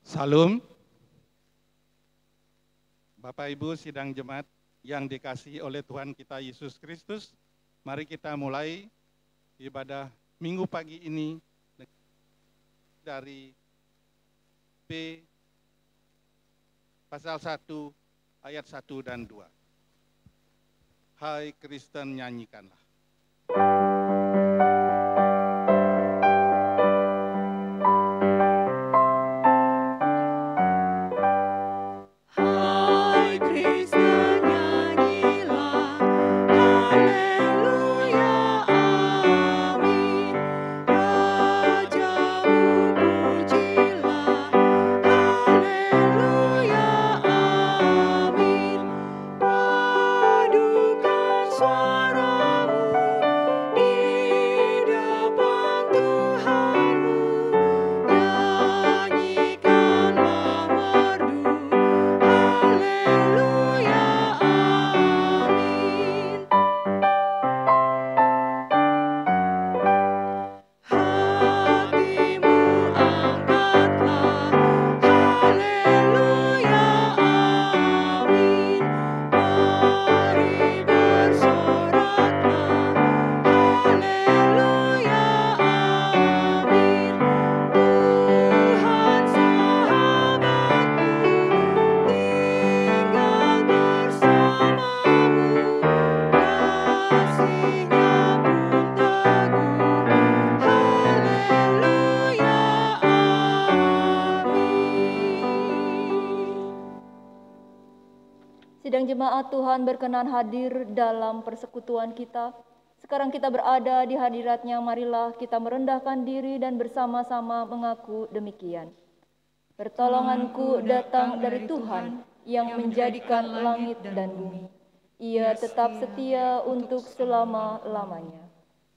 Salam, Bapak Ibu sidang jemaat yang dikasihi oleh Tuhan kita Yesus Kristus. Mari kita mulai ibadah minggu pagi ini dari B pasal 1 ayat 1 dan 2. Hai Kristen, nyanyikanlah. Sidang jemaat Tuhan berkenan hadir dalam persekutuan kita. Sekarang kita berada di hadirat-Nya, marilah kita merendahkan diri dan bersama-sama mengaku demikian. Pertolonganku datang dari Tuhan yang menjadikan langit dan bumi. Ia tetap setia untuk selama-lamanya.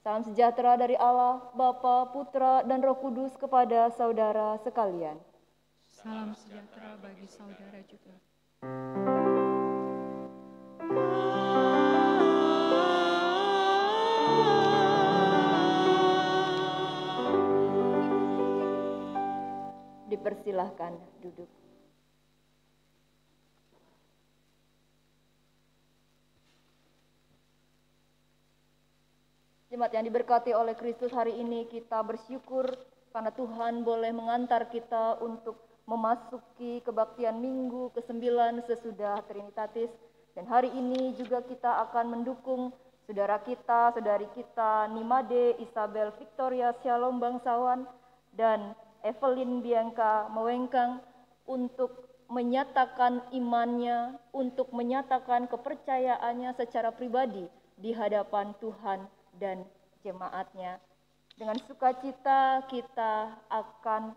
Salam sejahtera dari Allah, Bapa, Putra, dan Roh Kudus kepada saudara sekalian. Salam sejahtera bagi saudara juga. Dipersilahkan duduk. Jemaat yang diberkati oleh Kristus, hari ini kita bersyukur karena Tuhan boleh mengantar kita untuk memasuki kebaktian minggu ke-9 sesudah Trinitatis. Dan hari ini juga kita akan mendukung saudara kita, saudari kita, Nimade Isabel Victoria Shalom Bangsawan dan Evelyn Bianca Mewengkang untuk menyatakan imannya, untuk menyatakan kepercayaannya secara pribadi di hadapan Tuhan dan jemaatnya. Dengan sukacita kita akan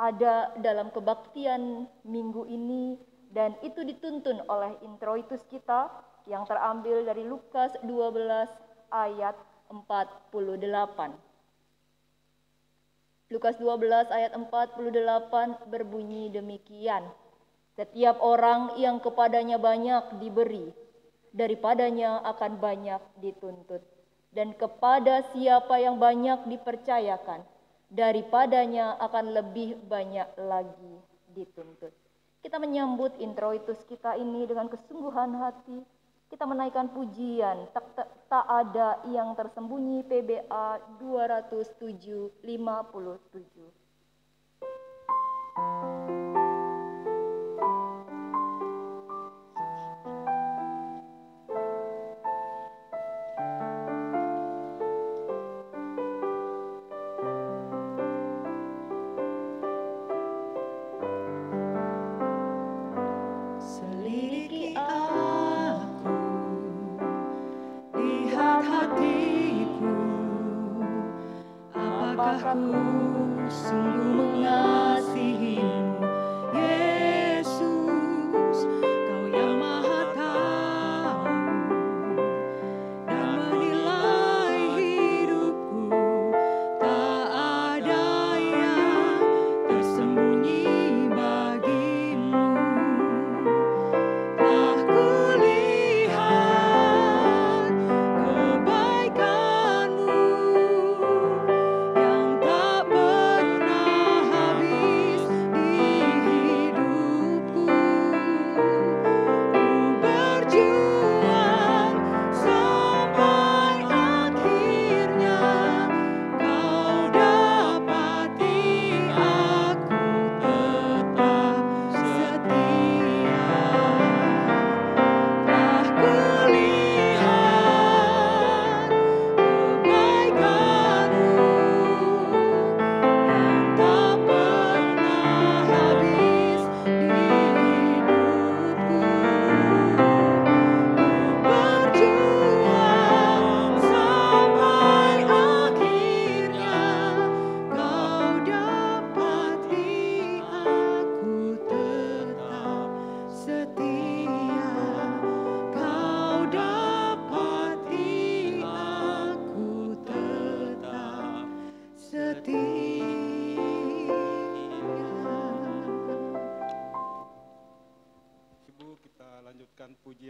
ada dalam kebaktian minggu ini, dan itu dituntun oleh introitus kita yang terambil dari Lukas 12 ayat 48. Lukas 12 ayat 48 berbunyi demikian. Setiap orang yang kepadanya banyak diberi, daripadanya akan banyak dituntut. Dan kepada siapa yang banyak dipercayakan, daripadanya akan lebih banyak lagi dituntut. Kita menyambut introitus kita ini dengan kesungguhan hati. Kita menaikkan pujian, tak ada yang tersembunyi, PBA 207:57.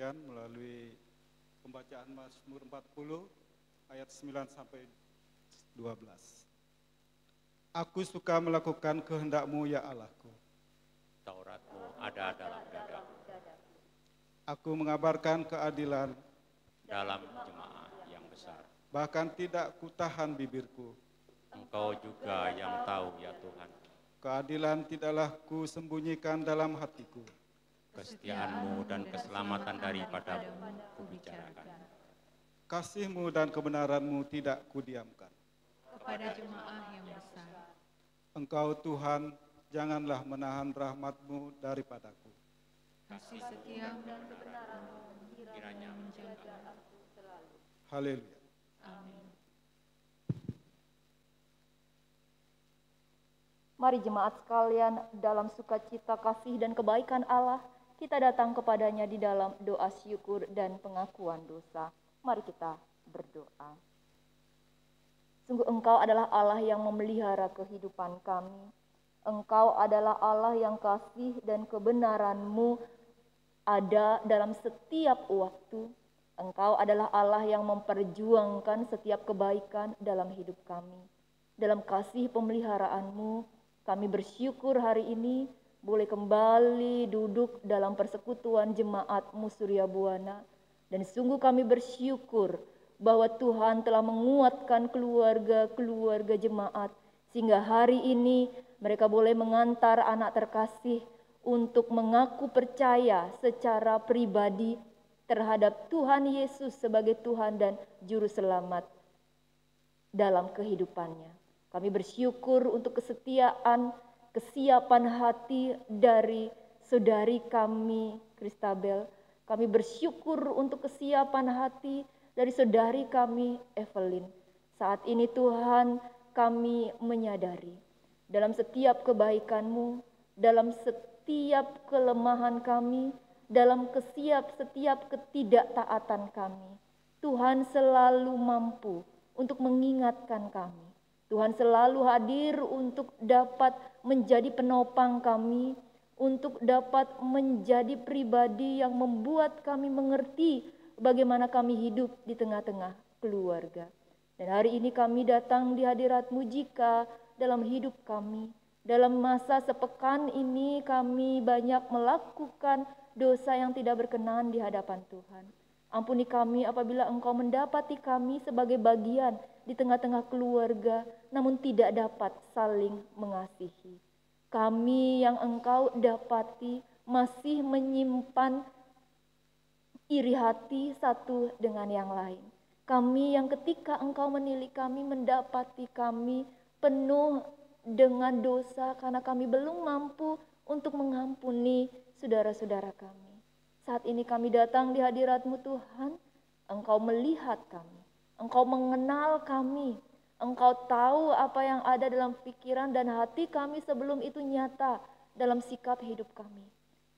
demikian melalui pembacaan Mazmur 40 ayat 9 sampai 12. Aku suka melakukan kehendak-Mu ya Allahku. Taurat-Mu ada dalam dadaku. Aku mengabarkan keadilan, Dalam jemaah yang besar. bahkan tidak kutahan bibirku. Engkau juga yang tahu ya Tuhan. Keadilan tidaklah ku sembunyikan dalam hatiku. Kesetiaan-Mu dan keselamatan daripadamu kubicarakan. Kasih-Mu dan kebenaran-Mu tidak kudiamkan. Kepada jemaah yang besar. Engkau Tuhan, janganlah menahan rahmat-Mu daripadaku. Kasih setiamu Dan kebenaran-Mu Kiranya menjaga. aku selalu. Haleluya. Amin. Mari jemaat sekalian, dalam sukacita kasih dan kebaikan Allah, kita datang kepadanya di dalam doa syukur dan pengakuan dosa. Mari kita berdoa. Sungguh Engkau adalah Allah yang memelihara kehidupan kami. Engkau adalah Allah yang kasih dan kebenaran-Mu ada dalam setiap waktu. Engkau adalah Allah yang memperjuangkan setiap kebaikan dalam hidup kami. Dalam kasih pemeliharaan-Mu, kami bersyukur hari ini boleh kembali duduk dalam persekutuan jemaat-Mu Surya Buana. Dan sungguh kami bersyukur bahwa Tuhan telah menguatkan keluarga-keluarga jemaat. Sehingga hari ini mereka boleh mengantar anak terkasih untuk mengaku percaya secara pribadi terhadap Tuhan Yesus sebagai Tuhan dan Juru Selamat dalam kehidupannya. Kami bersyukur untuk kesetiaan, kesiapan hati dari saudari kami, Kristabel. Kami bersyukur untuk kesiapan hati dari saudari kami, Evelyn. Saat ini Tuhan, kami menyadari dalam setiap kebaikan-Mu, dalam setiap kelemahan kami, dalam setiap ketidaktaatan kami, Tuhan selalu mampu untuk mengingatkan kami. Tuhan selalu hadir untuk dapat menjadi penopang kami, untuk dapat menjadi pribadi yang membuat kami mengerti bagaimana kami hidup di tengah-tengah keluarga. Dan hari ini kami datang di hadirat-Mu jika dalam hidup kami, dalam masa sepekan ini kami banyak melakukan dosa yang tidak berkenan di hadapan Tuhan. Ampuni kami apabila Engkau mendapati kami sebagai bagian di tengah-tengah keluarga, namun tidak dapat saling mengasihi. Kami yang Engkau dapati masih menyimpan iri hati satu dengan yang lain. Kami yang ketika Engkau menilik kami mendapati kami penuh dengan dosa karena kami belum mampu untuk mengampuni saudara-saudara kami. Saat ini kami datang di hadirat-Mu Tuhan, Engkau melihat kami, Engkau mengenal kami, Engkau tahu apa yang ada dalam pikiran dan hati kami sebelum itu nyata dalam sikap hidup kami.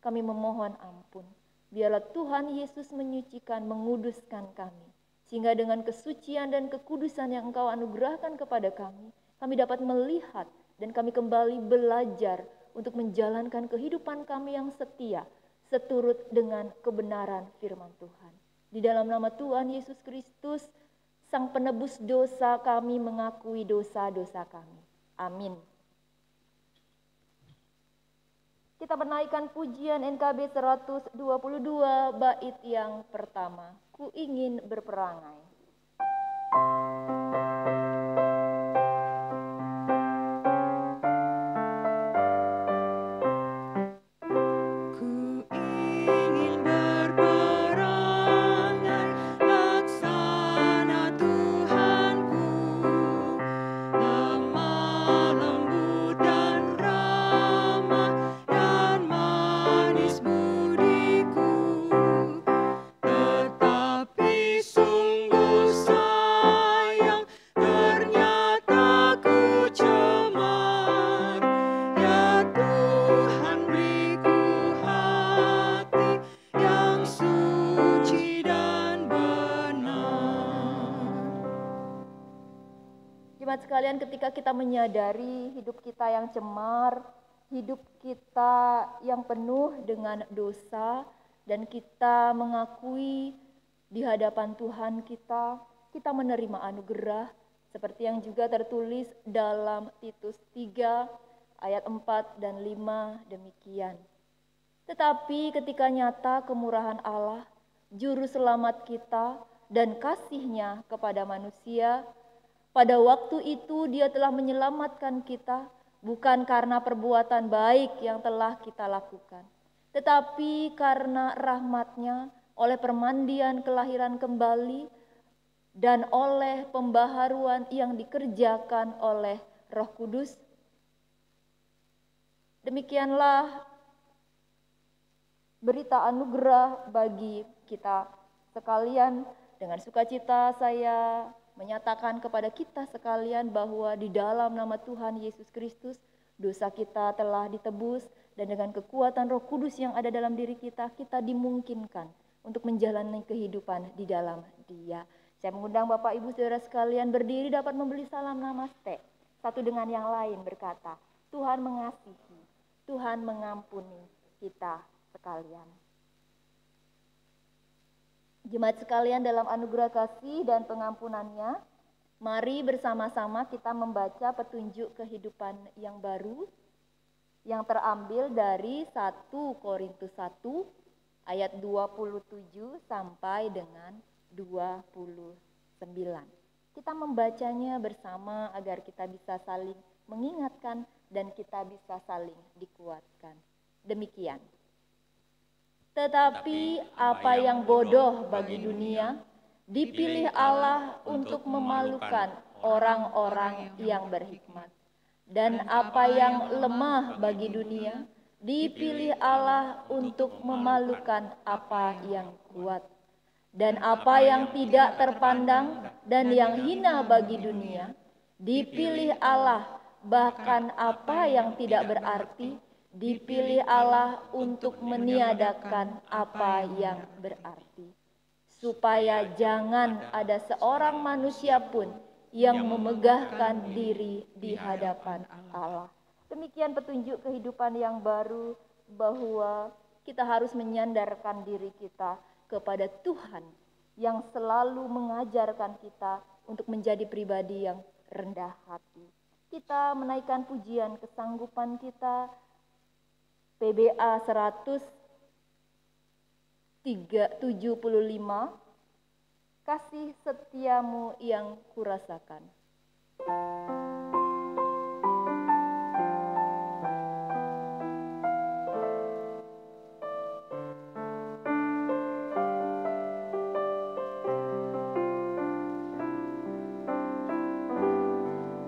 Kami memohon ampun, biarlah Tuhan Yesus menyucikan, menguduskan kami, sehingga dengan kesucian dan kekudusan yang Engkau anugerahkan kepada kami dapat melihat dan kami kembali belajar untuk menjalankan kehidupan kami yang setia, seturut dengan kebenaran firman Tuhan. Di dalam nama Tuhan Yesus Kristus, Sang Penebus dosa, kami mengakui dosa-dosa kami. Amin. Kita menaikkan pujian NKB 122 bait yang pertama. Ku ingin berperangai. Sekalian, ketika kita menyadari hidup kita yang cemar, hidup kita yang penuh dengan dosa, dan kita mengakui di hadapan Tuhan kita menerima anugerah seperti yang juga tertulis dalam Titus 3 ayat 4 dan 5 demikian. Tetapi ketika nyata kemurahan Allah, juru selamat kita dan kasih-Nya kepada manusia, pada waktu itu Dia telah menyelamatkan kita bukan karena perbuatan baik yang telah kita lakukan, tetapi karena rahmat-Nya oleh permandian kelahiran kembali dan oleh pembaharuan yang dikerjakan oleh Roh Kudus. Demikianlah berita anugerah bagi kita sekalian. Dengan sukacita saya menyatakan kepada kita sekalian bahwa di dalam nama Tuhan Yesus Kristus dosa kita telah ditebus, dan dengan kekuatan Roh Kudus yang ada dalam diri kita dimungkinkan untuk menjalani kehidupan di dalam Dia. Saya mengundang Bapak Ibu Saudara sekalian berdiri dapat memberi salam namaste satu dengan yang lain berkata, Tuhan mengasihi, Tuhan mengampuni kita sekalian. Jemaat sekalian dalam anugerah kasih dan pengampunannya, mari bersama-sama kita membaca petunjuk kehidupan yang baru yang terambil dari 1 Korintus 1 ayat 27 sampai dengan 29. Kita membacanya bersama agar kita bisa saling mengingatkan dan kita bisa saling dikuatkan. Demikian. Tetapi apa yang bodoh bagi dunia, dipilih Allah untuk memalukan orang-orang yang berhikmat. Dan apa yang lemah bagi dunia, dipilih Allah untuk memalukan apa yang kuat. Dan apa yang tidak terpandang dan yang hina bagi dunia, dipilih Allah, bahkan apa yang tidak berarti, dipilih Allah untuk meniadakan apa yang berarti, supaya jangan ada seorang manusia pun yang memegahkan diri di hadapan Allah. Demikian petunjuk kehidupan yang baru, bahwa kita harus menyandarkan diri kita kepada Tuhan yang selalu mengajarkan kita untuk menjadi pribadi yang rendah hati. Kita menaikkan pujian kesanggupan kita, PBA 175, kasih setiamu yang kurasakan.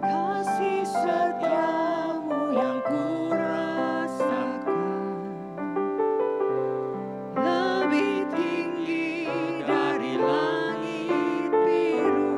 Kasih setiamu yang kurasakan lebih tinggi dari langit biru.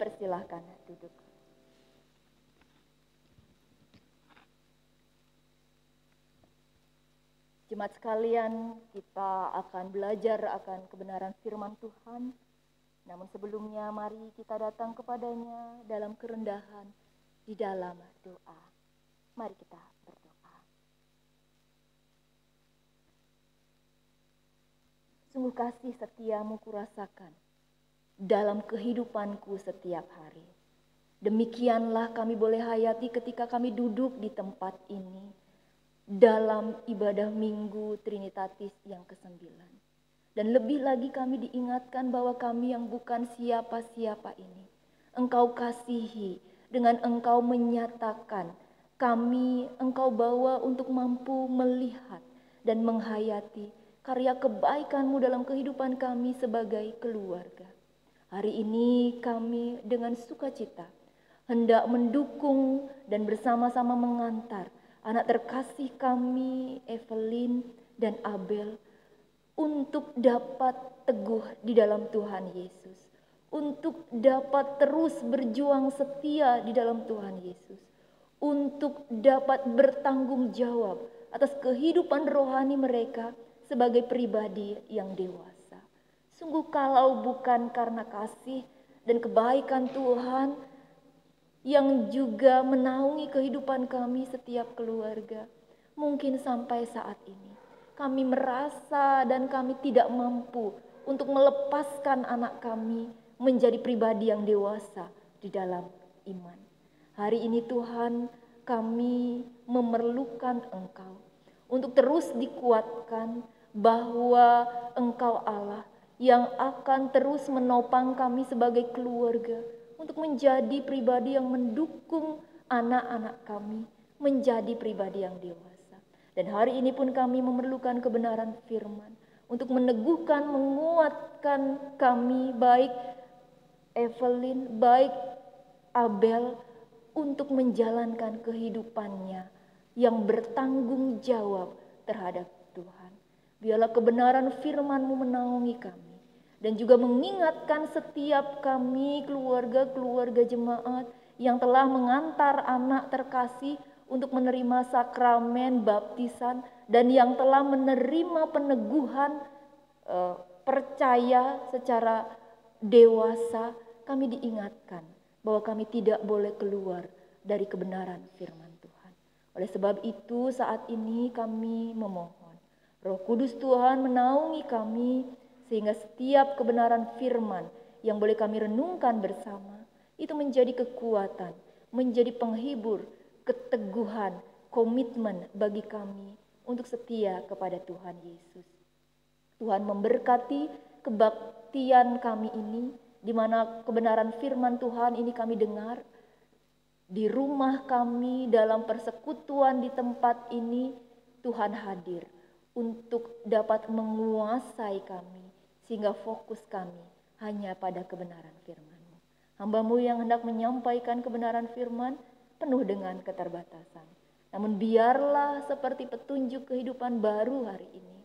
dipersilahkan duduk. Jemaat sekalian, kita akan belajar akan kebenaran firman Tuhan. Namun sebelumnya mari kita datang kepadanya dalam kerendahan, di dalam doa. Mari kita berdoa. Sungguh kasih setiamu kurasakan dalam kehidupanku setiap hari. Demikianlah kami boleh hayati ketika kami duduk di tempat ini dalam ibadah Minggu Trinitatis yang ke-9. Dan lebih lagi kami diingatkan bahwa kami yang bukan siapa-siapa ini, Engkau kasihi dengan Engkau menyatakan kami, Engkau bawa untuk mampu melihat dan menghayati karya kebaikan-Mu dalam kehidupan kami sebagai keluarga. Hari ini kami dengan sukacita hendak mendukung dan bersama-sama mengantar anak terkasih kami, Evelyn dan Abel, untuk dapat teguh di dalam Tuhan Yesus. Untuk dapat terus berjuang setia di dalam Tuhan Yesus. Untuk dapat bertanggung jawab atas kehidupan rohani mereka sebagai pribadi yang dewasa. Sungguh kalau bukan karena kasih dan kebaikan Tuhan yang juga menaungi kehidupan kami setiap keluarga, mungkin sampai saat ini kami merasa dan kami tidak mampu untuk melepaskan anak kami menjadi pribadi yang dewasa di dalam iman. Hari ini Tuhan, kami memerlukan Engkau untuk terus dikuatkan bahwa Engkau Allah yang akan terus menopang kami sebagai keluarga untuk menjadi pribadi yang mendukung anak-anak kami menjadi pribadi yang dewasa. Dan hari ini pun kami memerlukan kebenaran firman untuk meneguhkan, menguatkan kami, baik Evelyn, baik Abel, untuk menjalankan kehidupannya yang bertanggung jawab terhadap Tuhan. Biarlah kebenaran firman-Mu menaungi kami. Dan juga mengingatkan setiap kami, keluarga-keluarga jemaat yang telah mengantar anak terkasih untuk menerima sakramen baptisan dan yang telah menerima peneguhan percaya secara dewasa, kami diingatkan bahwa kami tidak boleh keluar dari kebenaran firman Tuhan. Oleh sebab itu saat ini kami memohon Roh Kudus Tuhan menaungi kami, sehingga setiap kebenaran firman yang boleh kami renungkan bersama, itu menjadi kekuatan, menjadi penghibur, keteguhan, komitmen bagi kami untuk setia kepada Tuhan Yesus. Tuhan memberkati kebaktian kami ini, di mana kebenaran firman Tuhan ini kami dengar, di rumah kami, dalam persekutuan di tempat ini, Tuhan hadir untuk dapat menguasai kami, sehingga fokus kami hanya pada kebenaran firman-Mu. Hamba-Mu yang hendak menyampaikan kebenaran firman penuh dengan keterbatasan. Namun biarlah seperti petunjuk kehidupan baru hari ini.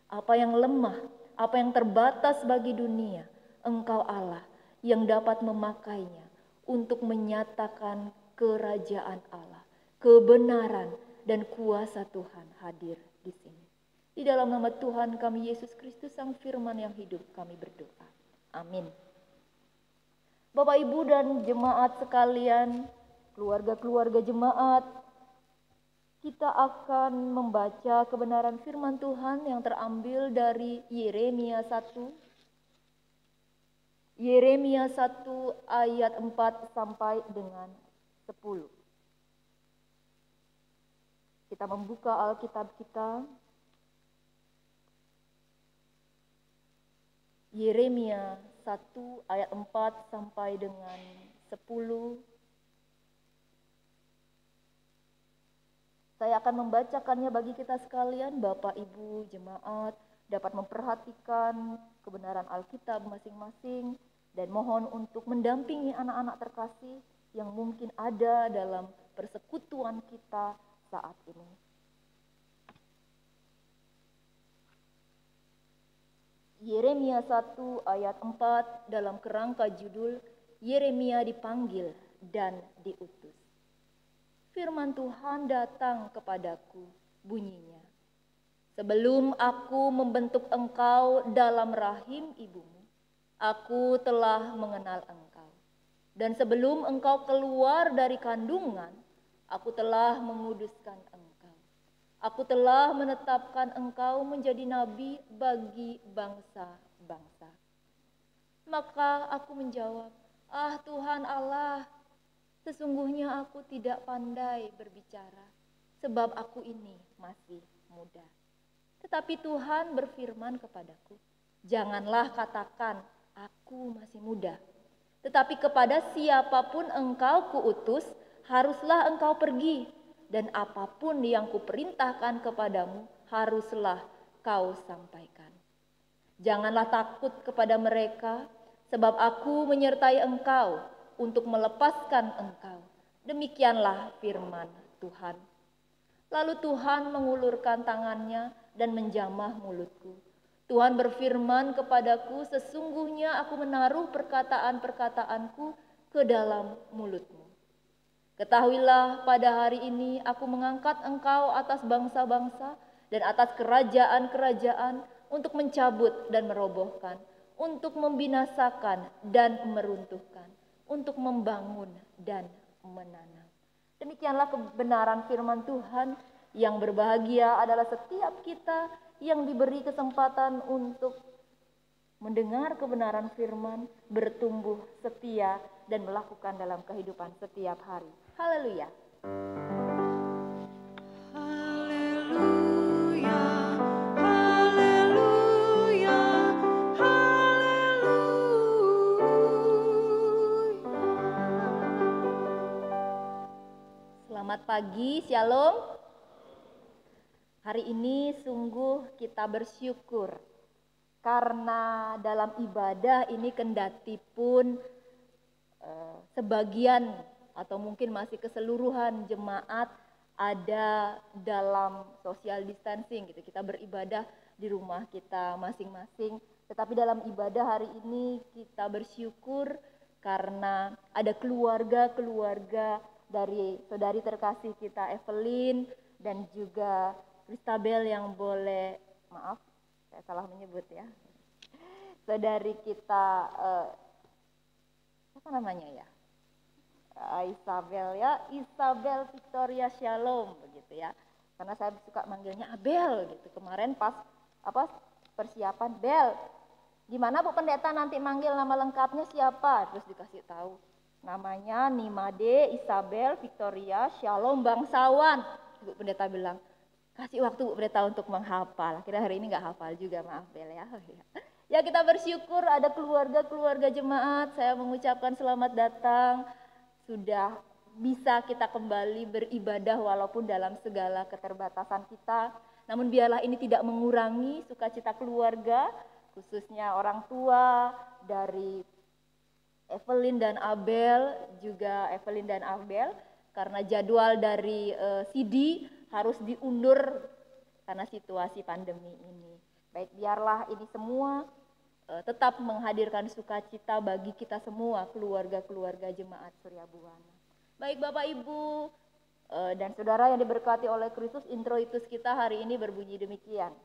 Apa yang lemah, apa yang terbatas bagi dunia, Engkau Allah yang dapat memakainya untuk menyatakan kerajaan Allah, kebenaran dan kuasa Tuhan hadir di sini. Di dalam nama Tuhan kami Yesus Kristus Sang Firman yang hidup kami berdoa. Amin. Bapak Ibu dan jemaat sekalian, keluarga-keluarga jemaat, kita akan membaca kebenaran firman Tuhan yang terambil dari Yeremia 1. Yeremia 1 ayat 4 sampai dengan 10. Kita membuka Alkitab kita. Yeremia 1 ayat 4 sampai dengan 10. Saya akan membacakannya bagi kita sekalian, Bapak Ibu jemaat dapat memperhatikan kebenaran Alkitab masing-masing dan mohon untuk mendampingi anak-anak terkasih yang mungkin ada dalam persekutuan kita saat ini. Yeremia 1 ayat 4 dalam kerangka judul Yeremia dipanggil dan diutus. Firman Tuhan datang kepadaku, bunyinya, sebelum aku membentuk engkau dalam rahim ibumu, aku telah mengenal engkau. Dan sebelum engkau keluar dari kandungan, aku telah menguduskan engkau. Aku telah menetapkan engkau menjadi nabi bagi bangsa-bangsa. Maka aku menjawab, ah Tuhan Allah, sesungguhnya aku tidak pandai berbicara, sebab aku ini masih muda. Tetapi Tuhan berfirman kepadaku, janganlah katakan, aku masih muda. Tetapi kepada siapapun engkau kuutus, haruslah engkau pergi. Dan apapun yang kuperintahkan kepadamu, haruslah kau sampaikan. Janganlah takut kepada mereka, sebab aku menyertai engkau untuk melepaskan engkau. Demikianlah firman Tuhan. Lalu Tuhan mengulurkan tangannya dan menjamah mulutku. Tuhan berfirman kepadaku, sesungguhnya aku menaruh perkataan-perkataanku ke dalam mulutmu. Ketahuilah pada hari ini aku mengangkat engkau atas bangsa-bangsa dan atas kerajaan-kerajaan untuk mencabut dan merobohkan, untuk membinasakan dan meruntuhkan, untuk membangun dan menanam. Demikianlah kebenaran firman Tuhan. Yang berbahagia adalah setiap kita yang diberi kesempatan untuk mendengar kebenaran firman, bertumbuh setia dan melakukan dalam kehidupan setiap hari. Haleluya. Haleluya, haleluya, haleluya. Selamat pagi, Shalom. Hari ini sungguh kita bersyukur karena dalam ibadah ini kendati pun sebagian atau mungkin masih keseluruhan jemaat ada dalam social distancing gitu. Kita beribadah di rumah kita masing-masing, tetapi dalam ibadah hari ini kita bersyukur karena ada keluarga-keluarga dari saudari terkasih kita Evelyn dan juga Christabel yang boleh, maaf saya salah menyebut ya, saudari kita apa namanya ya, Isabel Victoria Shalom begitu ya, karena saya suka manggilnya Abel gitu. Kemarin pas persiapan, Bel, gimana Bu Pendeta nanti manggil nama lengkapnya siapa? Terus dikasih tahu namanya Nimade Isabel Victoria Shalom bangsawan. Bu Pendeta bilang, kasih waktu Bu Pendeta untuk menghafal. Akhirnya hari ini nggak hafal juga, maaf Bel ya. Ya kita bersyukur ada keluarga-keluarga jemaat. Saya mengucapkan selamat datang. Sudah bisa kita kembali beribadah walaupun dalam segala keterbatasan kita. Namun biarlah ini tidak mengurangi sukacita keluarga, khususnya orang tua dari Evelyn dan Abel, juga Evelyn dan Abel, karena jadwal dari CD harus diundur karena situasi pandemi ini. Baik, biarlah ini semua tetap menghadirkan sukacita bagi kita semua, keluarga-keluarga jemaat Surya Buana. Baik Bapak Ibu dan saudara yang diberkati oleh Kristus, introitus kita hari ini berbunyi demikian.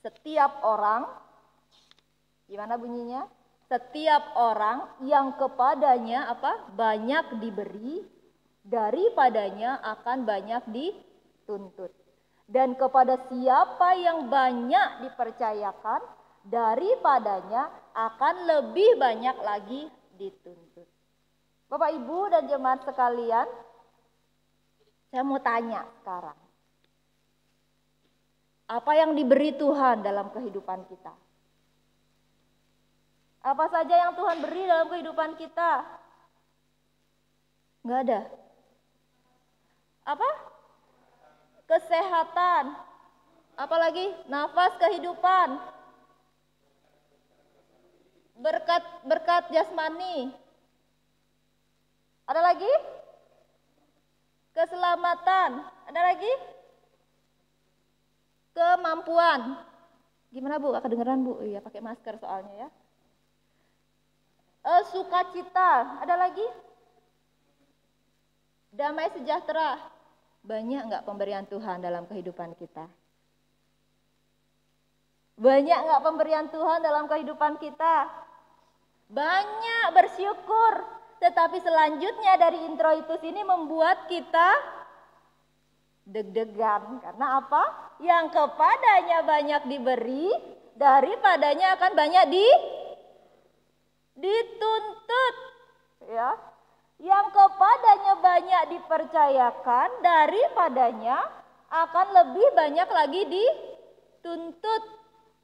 Setiap orang, gimana bunyinya? Setiap orang yang kepadanya banyak diberi, daripadanya akan banyak dituntut. Dan kepada siapa yang banyak dipercayakan, daripadanya akan lebih banyak lagi dituntut. Bapak Ibu dan jemaat sekalian, saya mau tanya sekarang. Apa yang diberi Tuhan dalam kehidupan kita? Apa saja yang Tuhan beri dalam kehidupan kita? Enggak ada. Apa? Kesehatan. Apalagi? Nafas kehidupan. Berkat jasmani. Ada lagi? Keselamatan. Ada lagi? Kemampuan. Gimana Bu? Kedengeran Bu? Iya, pakai masker soalnya ya. Sukacita, ada lagi? Damai sejahtera. Banyak nggak pemberian Tuhan dalam kehidupan kita? Banyak nggak pemberian Tuhan dalam kehidupan kita? Banyak, bersyukur. Tetapi selanjutnya dari introitus ini membuat kita deg-degan. Karena apa? Yang kepadanya banyak diberi, daripadanya akan banyak dituntut. Ya. Yang kepadanya banyak dipercayakan, daripadanya akan lebih banyak lagi dituntut.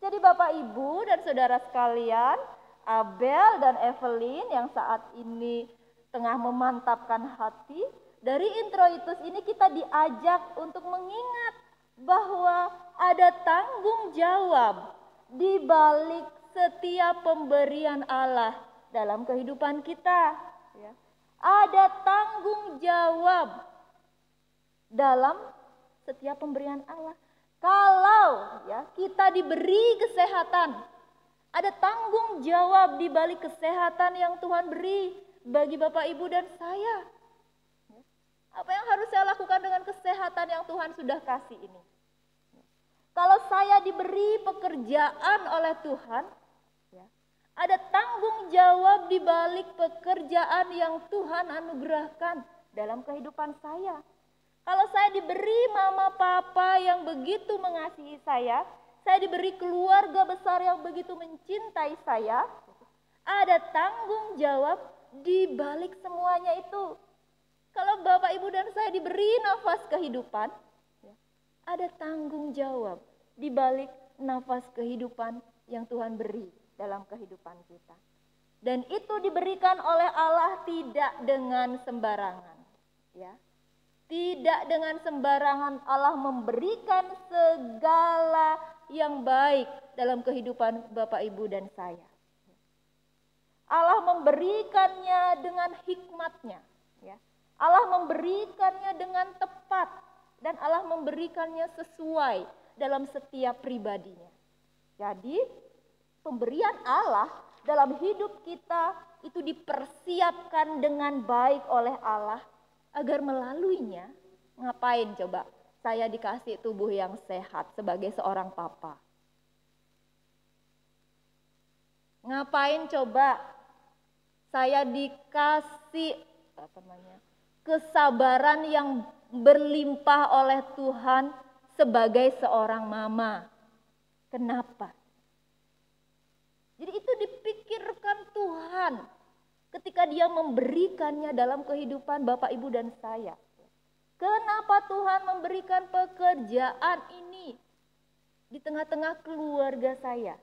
Jadi Bapak Ibu dan Saudara sekalian, Abel dan Evelyn yang saat ini tengah memantapkan hati, dari introitus ini kita diajak untuk mengingat bahwa ada tanggung jawab di balik setiap pemberian Allah dalam kehidupan kita. Ya. Ada tanggung jawab dalam setiap pemberian Allah. Kalau ya kita diberi kesehatan, ada tanggung jawab di balik kesehatan yang Tuhan beri bagi Bapak Ibu dan saya. Apa yang harus saya lakukan dengan kesehatan yang Tuhan sudah kasih ini? Kalau saya diberi pekerjaan oleh Tuhan, ya, ada tanggung jawab di balik pekerjaan yang Tuhan anugerahkan dalam kehidupan saya. Kalau saya diberi mama papa yang begitu mengasihi saya diberi keluarga besar yang begitu mencintai saya, ada tanggung jawab di balik semuanya itu. Kalau Bapak Ibu dan saya diberi nafas kehidupan, ada tanggung jawab di balik nafas kehidupan yang Tuhan beri dalam kehidupan kita. Dan itu diberikan oleh Allah tidak dengan sembarangan. Ya. Tidak dengan sembarangan Allah memberikan segala yang baik dalam kehidupan Bapak Ibu dan saya. Allah memberikannya dengan hikmatnya. Ya. Allah memberikannya dengan tepat. Dan Allah memberikannya sesuai dalam setiap pribadinya. Jadi pemberian Allah dalam hidup kita itu dipersiapkan dengan baik oleh Allah. Agar melaluinya, ngapain coba? Saya dikasih tubuh yang sehat sebagai seorang papa. Ngapain coba? Saya dikasih kesabaran yang berlimpah oleh Tuhan sebagai seorang mama. Kenapa? Jadi itu dipikirkan Tuhan ketika Dia memberikannya dalam kehidupan Bapak, Ibu, dan saya. Kenapa Tuhan memberikan pekerjaan ini di tengah-tengah keluarga saya?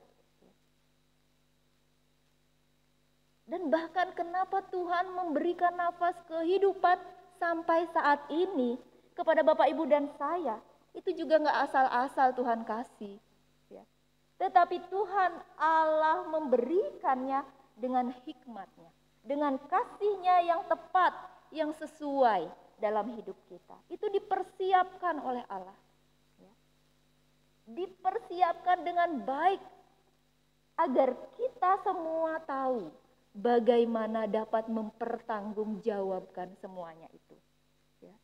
Dan bahkan kenapa Tuhan memberikan nafas kehidupan sampai saat ini kepada Bapak, Ibu, dan saya? Itu juga gak asal-asal Tuhan kasih. Ya. Tetapi Tuhan Allah memberikannya dengan hikmatnya. Dengan kasih-Nya yang tepat, yang sesuai dalam hidup kita. Itu dipersiapkan oleh Allah. Ya. Dipersiapkan dengan baik agar kita semua tahu bagaimana dapat mempertanggungjawabkan semuanya itu. Ya.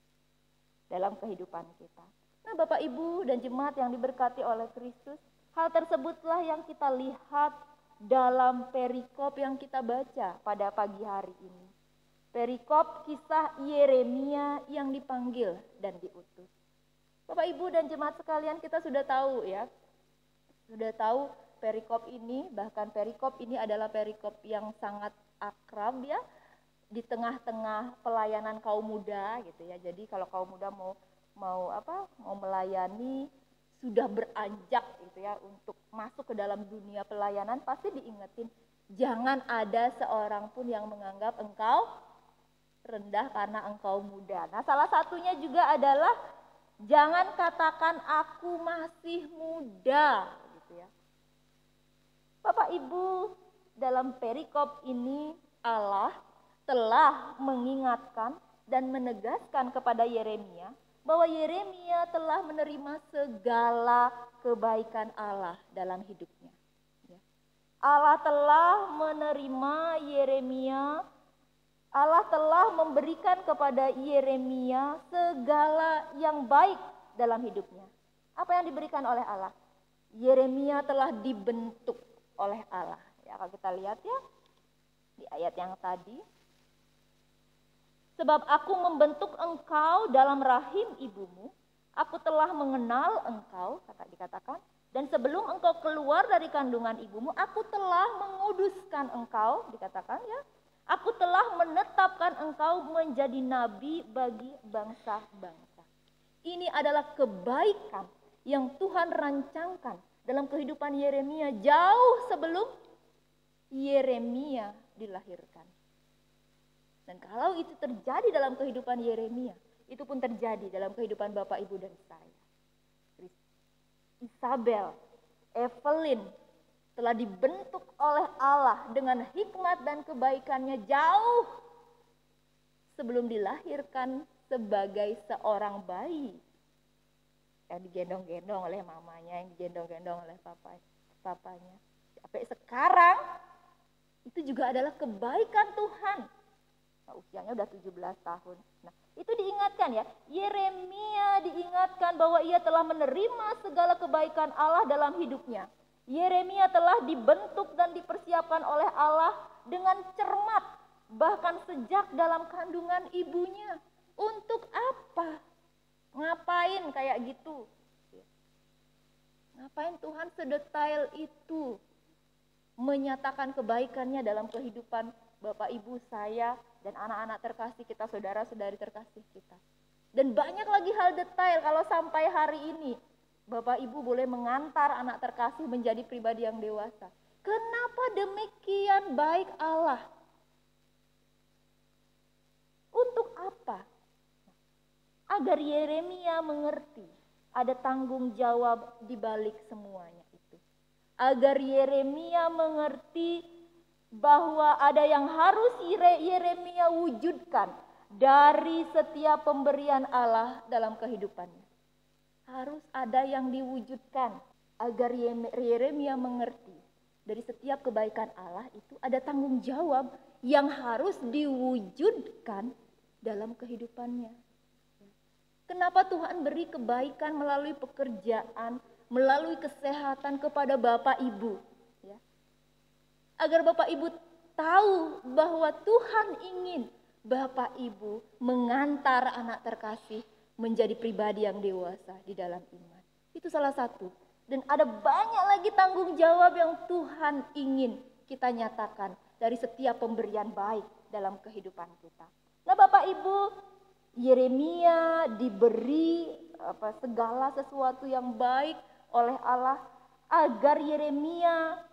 Dalam kehidupan kita. Nah, Bapak, Ibu, dan jemaat yang diberkati oleh Kristus, hal tersebutlah yang kita lihat dalam perikop yang kita baca pada pagi hari ini. Perikop kisah Yeremia yang dipanggil dan diutus. Bapak, Ibu, dan jemaat sekalian, kita sudah tahu ya. Sudah tahu perikop ini, bahkan perikop ini adalah perikop yang sangat akrab ya. Di tengah-tengah pelayanan kaum muda gitu ya. Jadi kalau kaum muda mau melayani, sudah beranjak gitu ya untuk masuk ke dalam dunia pelayanan, pasti diingetin jangan ada seorang pun yang menganggap engkau rendah karena engkau muda. Nah, salah satunya juga adalah jangan katakan aku masih muda gitu ya. Bapak, Ibu, dalam perikop ini Allah telah mengingatkan dan menegaskan kepada Yeremia bahwa Yeremia telah menerima segala kebaikan Allah dalam hidupnya. Allah telah menerima Yeremia, Allah telah memberikan kepada Yeremia segala yang baik dalam hidupnya. Apa yang diberikan oleh Allah? Yeremia telah dibentuk oleh Allah. Ya, kalau kita lihat ya di ayat yang tadi. Sebab aku membentuk engkau dalam rahim ibumu, aku telah mengenal engkau, dikatakan. Dan sebelum engkau keluar dari kandungan ibumu, aku telah menguduskan engkau, dikatakan ya. Aku telah menetapkan engkau menjadi nabi bagi bangsa-bangsa. Ini adalah kebaikan yang Tuhan rancangkan dalam kehidupan Yeremia jauh sebelum Yeremia dilahirkan. Dan kalau itu terjadi dalam kehidupan Yeremia, itu pun terjadi dalam kehidupan Bapak, Ibu, dan saya. Isabel, Evelyn telah dibentuk oleh Allah dengan hikmat dan kebaikannya jauh sebelum dilahirkan sebagai seorang bayi. Yang digendong-gendong oleh mamanya, yang digendong-gendong oleh papanya. Sampai sekarang itu juga adalah kebaikan Tuhan. Nah, usianya udah 17 tahun. Nah, itu diingatkan ya. Yeremia diingatkan bahwa ia telah menerima segala kebaikan Allah dalam hidupnya. Yeremia telah dibentuk dan dipersiapkan oleh Allah dengan cermat. Bahkan sejak dalam kandungan ibunya. Untuk apa? Ngapain kayak gitu? Ngapain Tuhan sedetail itu menyatakan kebaikannya dalam kehidupan Bapak, Ibu, saya, dan anak-anak terkasih kita, saudara-saudari terkasih kita. Dan banyak lagi hal detail kalau sampai hari ini Bapak, Ibu boleh mengantar anak terkasih menjadi pribadi yang dewasa. Kenapa demikian baik Allah? Untuk apa? Agar Yeremia mengerti ada tanggung jawab di balik semuanya itu. Agar Yeremia mengerti bahwa ada yang harus Yeremia wujudkan dari setiap pemberian Allah dalam kehidupannya. Harus ada yang diwujudkan agar Yeremia mengerti dari setiap kebaikan Allah itu ada tanggung jawab yang harus diwujudkan dalam kehidupannya. Kenapa Tuhan beri kebaikan melalui pekerjaan, melalui kesehatan kepada Bapak Ibu? Ya. Agar Bapak Ibu tahu bahwa Tuhan ingin Bapak Ibu mengantar anak terkasih menjadi pribadi yang dewasa di dalam iman. Itu salah satu. Dan ada banyak lagi tanggung jawab yang Tuhan ingin kita nyatakan dari setiap pemberian baik dalam kehidupan kita. Nah Bapak Ibu, Yeremia diberi segala sesuatu yang baik oleh Allah agar Yeremia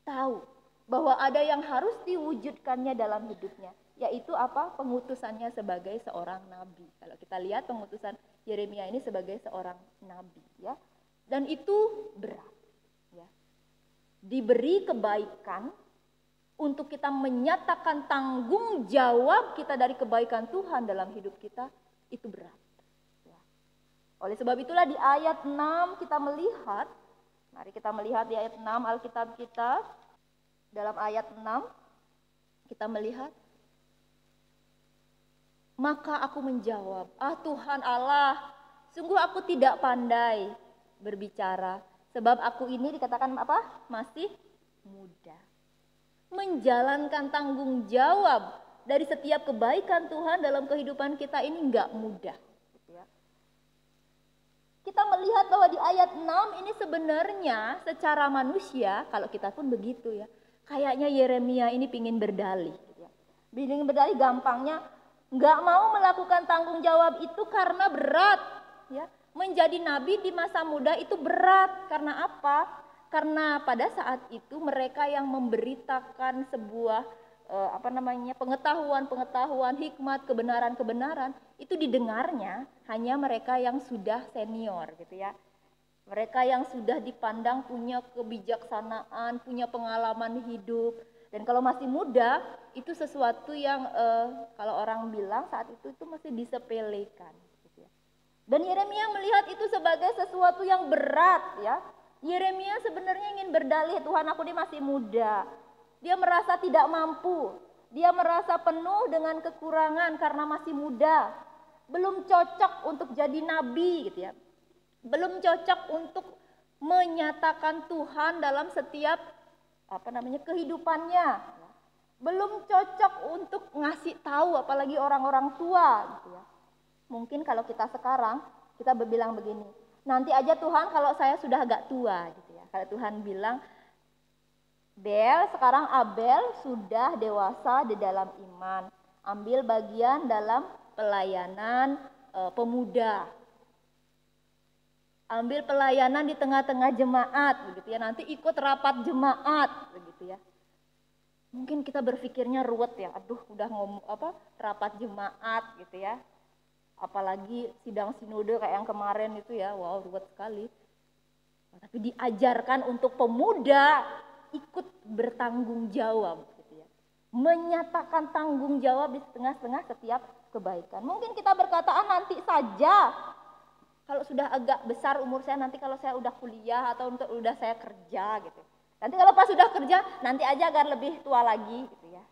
tahu bahwa ada yang harus diwujudkannya dalam hidupnya, yaitu apa? Pengutusannya sebagai seorang nabi. Kalau kita lihat pengutusan Yeremia ini sebagai seorang nabi, ya. Dan itu berat, ya. Diberi kebaikan untuk kita menyatakan tanggung jawab kita dari kebaikan Tuhan dalam hidup kita, itu berat. Ya. Oleh sebab itulah di ayat 6 kita melihat, mari kita melihat di ayat 6 Alkitab kita. Dalam ayat 6 kita melihat, maka aku menjawab, Tuhan Allah, sungguh aku tidak pandai berbicara, sebab aku ini dikatakan apa? Masih muda. Menjalankan tanggung jawab dari setiap kebaikan Tuhan dalam kehidupan kita ini enggak mudah. Kita melihat bahwa di ayat 6 ini sebenarnya secara manusia, kalau kita pun begitu ya, kayaknya Yeremia ini pingin berdalih. Pingin berdalih gampangnya, enggak mau melakukan tanggung jawab itu karena berat. Ya. Menjadi nabi di masa muda itu berat. Karena apa? Karena pada saat itu mereka yang memberitakan sebuah pengetahuan, hikmat, kebenaran itu didengarnya hanya mereka yang sudah senior gitu ya. Mereka yang sudah dipandang punya kebijaksanaan, punya pengalaman hidup. Dan kalau masih muda itu sesuatu yang kalau orang bilang saat itu masih disepelekan. Dan Yeremia melihat itu sebagai sesuatu yang berat ya, Yeremia sebenarnya ingin berdalih, Tuhan aku ini masih muda. Dia merasa tidak mampu. Dia merasa penuh dengan kekurangan karena masih muda. Belum cocok untuk jadi nabi gitu ya. Belum cocok untuk menyatakan Tuhan dalam setiap kehidupannya. Belum cocok untuk ngasih tahu apalagi orang-orang tua gitu ya. Mungkin kalau kita sekarang kita berbilang begini, nanti aja Tuhan kalau saya sudah agak tua gitu ya. Kalau Tuhan bilang, sekarang Abel sudah dewasa di dalam iman, ambil bagian dalam pelayanan pemuda, ambil pelayanan di tengah-tengah jemaat begitu ya, nanti ikut rapat jemaat begitu ya. Mungkin kita berpikirnya ruwet ya, aduh udah rapat jemaat gitu ya, apalagi sidang sinode kayak yang kemarin itu ya, wow ruwet sekali. Tapi diajarkan untuk pemuda ikut bertanggung jawab gitu ya. Menyatakan tanggung jawab di tengah-tengah setiap kebaikan. Mungkin kita berkata, nanti saja. Kalau sudah agak besar umur saya, nanti kalau saya udah kuliah atau untuk udah saya kerja gitu. Nanti kalau pas sudah kerja, nanti aja agar lebih tua lagi gitu ya.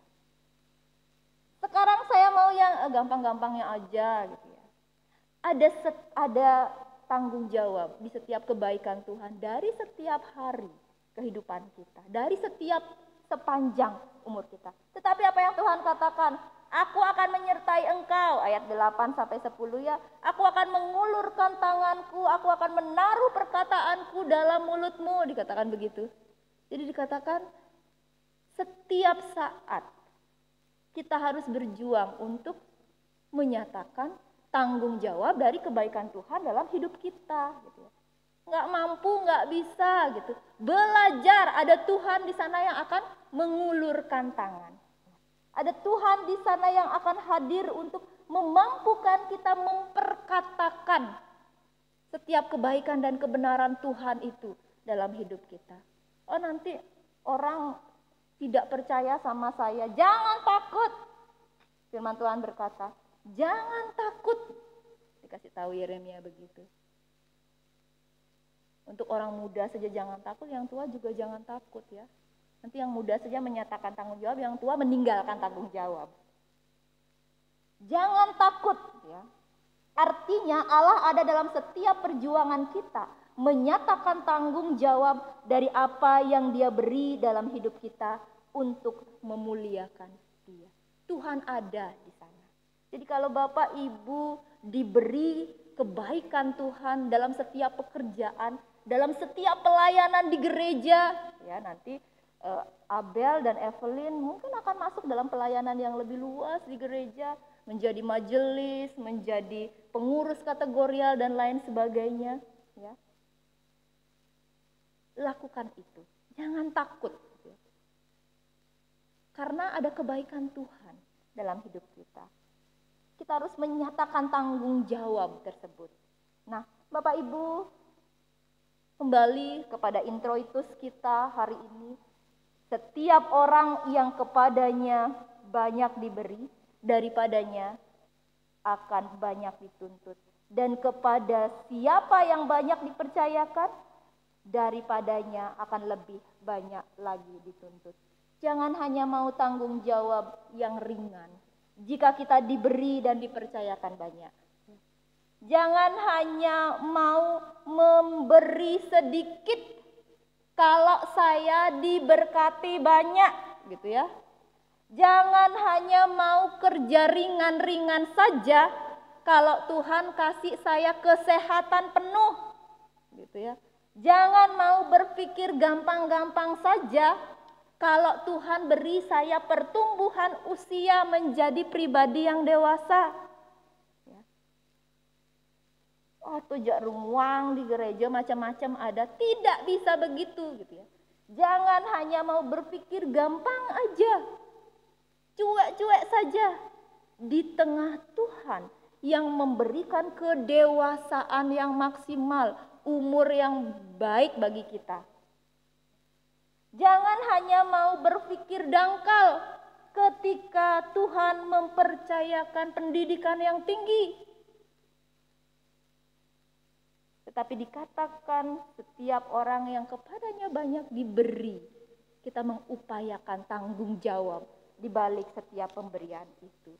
Sekarang saya mau yang gampang-gampangnya aja gitu ya. Ada tanggung jawab di setiap kebaikan Tuhan dari setiap hari kehidupan kita, dari sepanjang umur kita. Tetapi apa yang Tuhan katakan? Aku akan menyertai engkau, ayat 8 sampai 10 ya. Aku akan mengulurkan tanganku, aku akan menaruh perkataanku dalam mulutmu, dikatakan begitu. Jadi dikatakan setiap saat kita harus berjuang untuk menyatakan tanggung jawab dari kebaikan Tuhan dalam hidup kita gitu ya. Nggak mampu, nggak bisa gitu. Belajar, ada Tuhan di sana yang akan mengulurkan tangan. Ada Tuhan di sana yang akan hadir untuk memampukan kita memperkatakan setiap kebaikan dan kebenaran Tuhan itu dalam hidup kita. Oh nanti orang tidak percaya sama saya, jangan takut. Firman Tuhan berkata, jangan takut. Dikasih tahu Yeremia begitu. Untuk orang muda saja jangan takut, yang tua juga jangan takut ya. Nanti yang muda saja menyatakan tanggung jawab, yang tua meninggalkan tanggung jawab. Jangan takut ya. Artinya Allah ada dalam setiap perjuangan kita, menyatakan tanggung jawab dari apa yang Dia beri dalam hidup kita untuk memuliakan Dia. Tuhan ada di sana. Jadi kalau Bapak Ibu diberi kebaikan Tuhan dalam setiap pekerjaan, dalam setiap pelayanan di gereja, ya nanti Abel dan Evelyn mungkin akan masuk dalam pelayanan yang lebih luas di gereja, menjadi majelis, menjadi pengurus kategorial dan lain sebagainya, ya. Lakukan itu, jangan takut, ya. Karena ada kebaikan Tuhan dalam hidup kita. Kita harus menyatakan tanggung jawab tersebut. Nah, Bapak Ibu, kembali kepada introitus kita hari ini. Setiap orang yang kepadanya banyak diberi, daripadanya akan banyak dituntut. Dan kepada siapa yang banyak dipercayakan, daripadanya akan lebih banyak lagi dituntut. Jangan hanya mau tanggung jawab yang ringan jika kita diberi dan dipercayakan banyak. Jangan hanya mau memberi sedikit kalau saya diberkati banyak, gitu ya. Jangan hanya mau kerja ringan-ringan saja kalau Tuhan kasih saya kesehatan penuh, gitu ya. Jangan mau berpikir gampang-gampang saja kalau Tuhan beri saya pertumbuhan usia menjadi pribadi yang dewasa. Oh, tujak ruang di gereja macam-macam ada. Tidak bisa begitu gitu ya. Jangan hanya mau berpikir gampang aja. Cuek-cuek saja. Di tengah Tuhan yang memberikan kedewasaan yang maksimal, umur yang baik bagi kita. Jangan hanya mau berpikir dangkal ketika Tuhan mempercayakan pendidikan yang tinggi. Tetapi dikatakan setiap orang yang kepadanya banyak diberi. Kita mengupayakan tanggung jawab di balik setiap pemberian itu.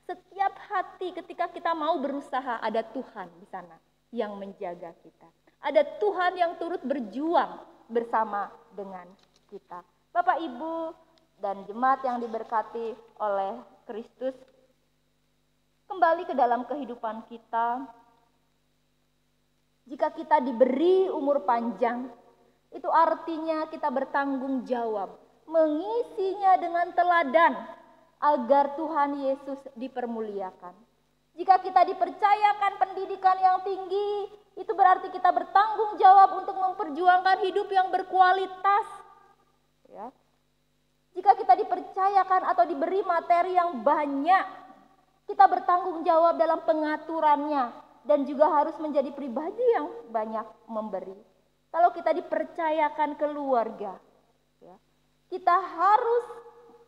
Setiap hati ketika kita mau berusaha, ada Tuhan di sana yang menjaga kita. Ada Tuhan yang turut berjuang bersama dengan kita. Bapak, Ibu, dan jemaat yang diberkati oleh Kristus, kembali ke dalam kehidupan kita. Jika kita diberi umur panjang, itu artinya kita bertanggung jawab, mengisinya dengan teladan agar Tuhan Yesus dipermuliakan. Jika kita dipercayakan pendidikan yang tinggi, itu berarti kita bertanggung jawab untuk memperjuangkan hidup yang berkualitas. Ya. Jika kita dipercayakan atau diberi materi yang banyak, kita bertanggung jawab dalam pengaturannya dan juga harus menjadi pribadi yang banyak memberi. Kalau kita dipercayakan keluarga, ya, kita harus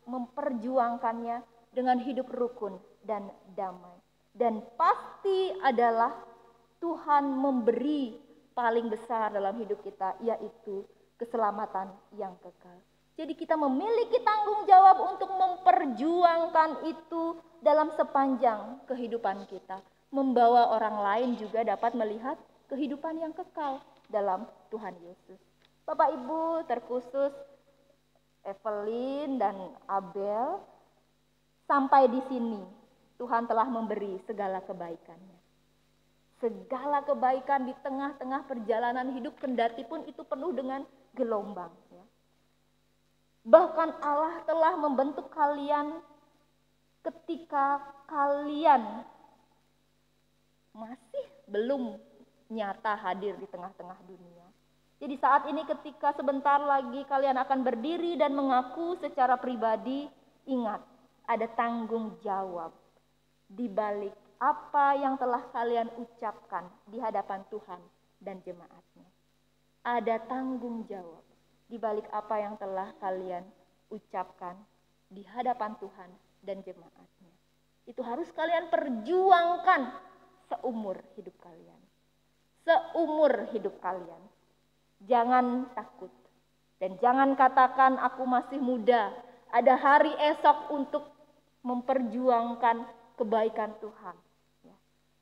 memperjuangkannya dengan hidup rukun dan damai. Dan pasti adalah Tuhan memberi paling besar dalam hidup kita, yaitu keselamatan yang kekal. Jadi kita memiliki tanggung jawab untuk memperjuangkan itu dalam sepanjang kehidupan kita. Membawa orang lain juga dapat melihat kehidupan yang kekal dalam Tuhan Yesus. Bapak Ibu, terkhusus Evelyn dan Abel, sampai di sini Tuhan telah memberi segala kebaikannya. Segala kebaikan di tengah-tengah perjalanan hidup, kendati pun itu penuh dengan gelombang. Ya. Bahkan Allah telah membentuk kalian ketika kalian masih belum nyata hadir di tengah-tengah dunia. Jadi saat ini ketika sebentar lagi kalian akan berdiri dan mengaku secara pribadi, ingat, ada tanggung jawab di balik apa yang telah kalian ucapkan di hadapan Tuhan dan jemaatnya. Ada tanggung jawab di balik apa yang telah kalian ucapkan di hadapan Tuhan dan jemaatnya. Itu harus kalian perjuangkan seumur hidup kalian. Seumur hidup kalian. Jangan takut. Dan jangan katakan aku masih muda. Ada hari esok untuk memperjuangkan kebaikan Tuhan.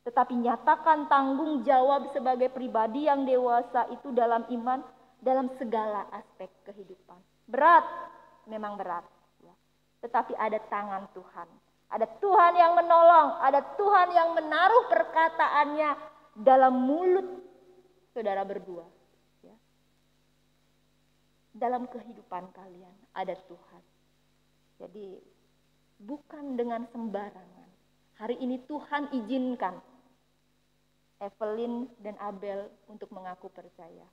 Tetapi nyatakan tanggung jawab sebagai pribadi yang dewasa itu dalam iman, dalam segala aspek kehidupan. Berat, memang berat. Tetapi ada tangan Tuhan. Ada Tuhan yang menolong, ada Tuhan yang menaruh perkataannya dalam mulut saudara berdua. Ya. Dalam kehidupan kalian ada Tuhan. Jadi bukan dengan sembarangan. Hari ini Tuhan izinkan Evelyn dan Abel untuk mengaku percaya.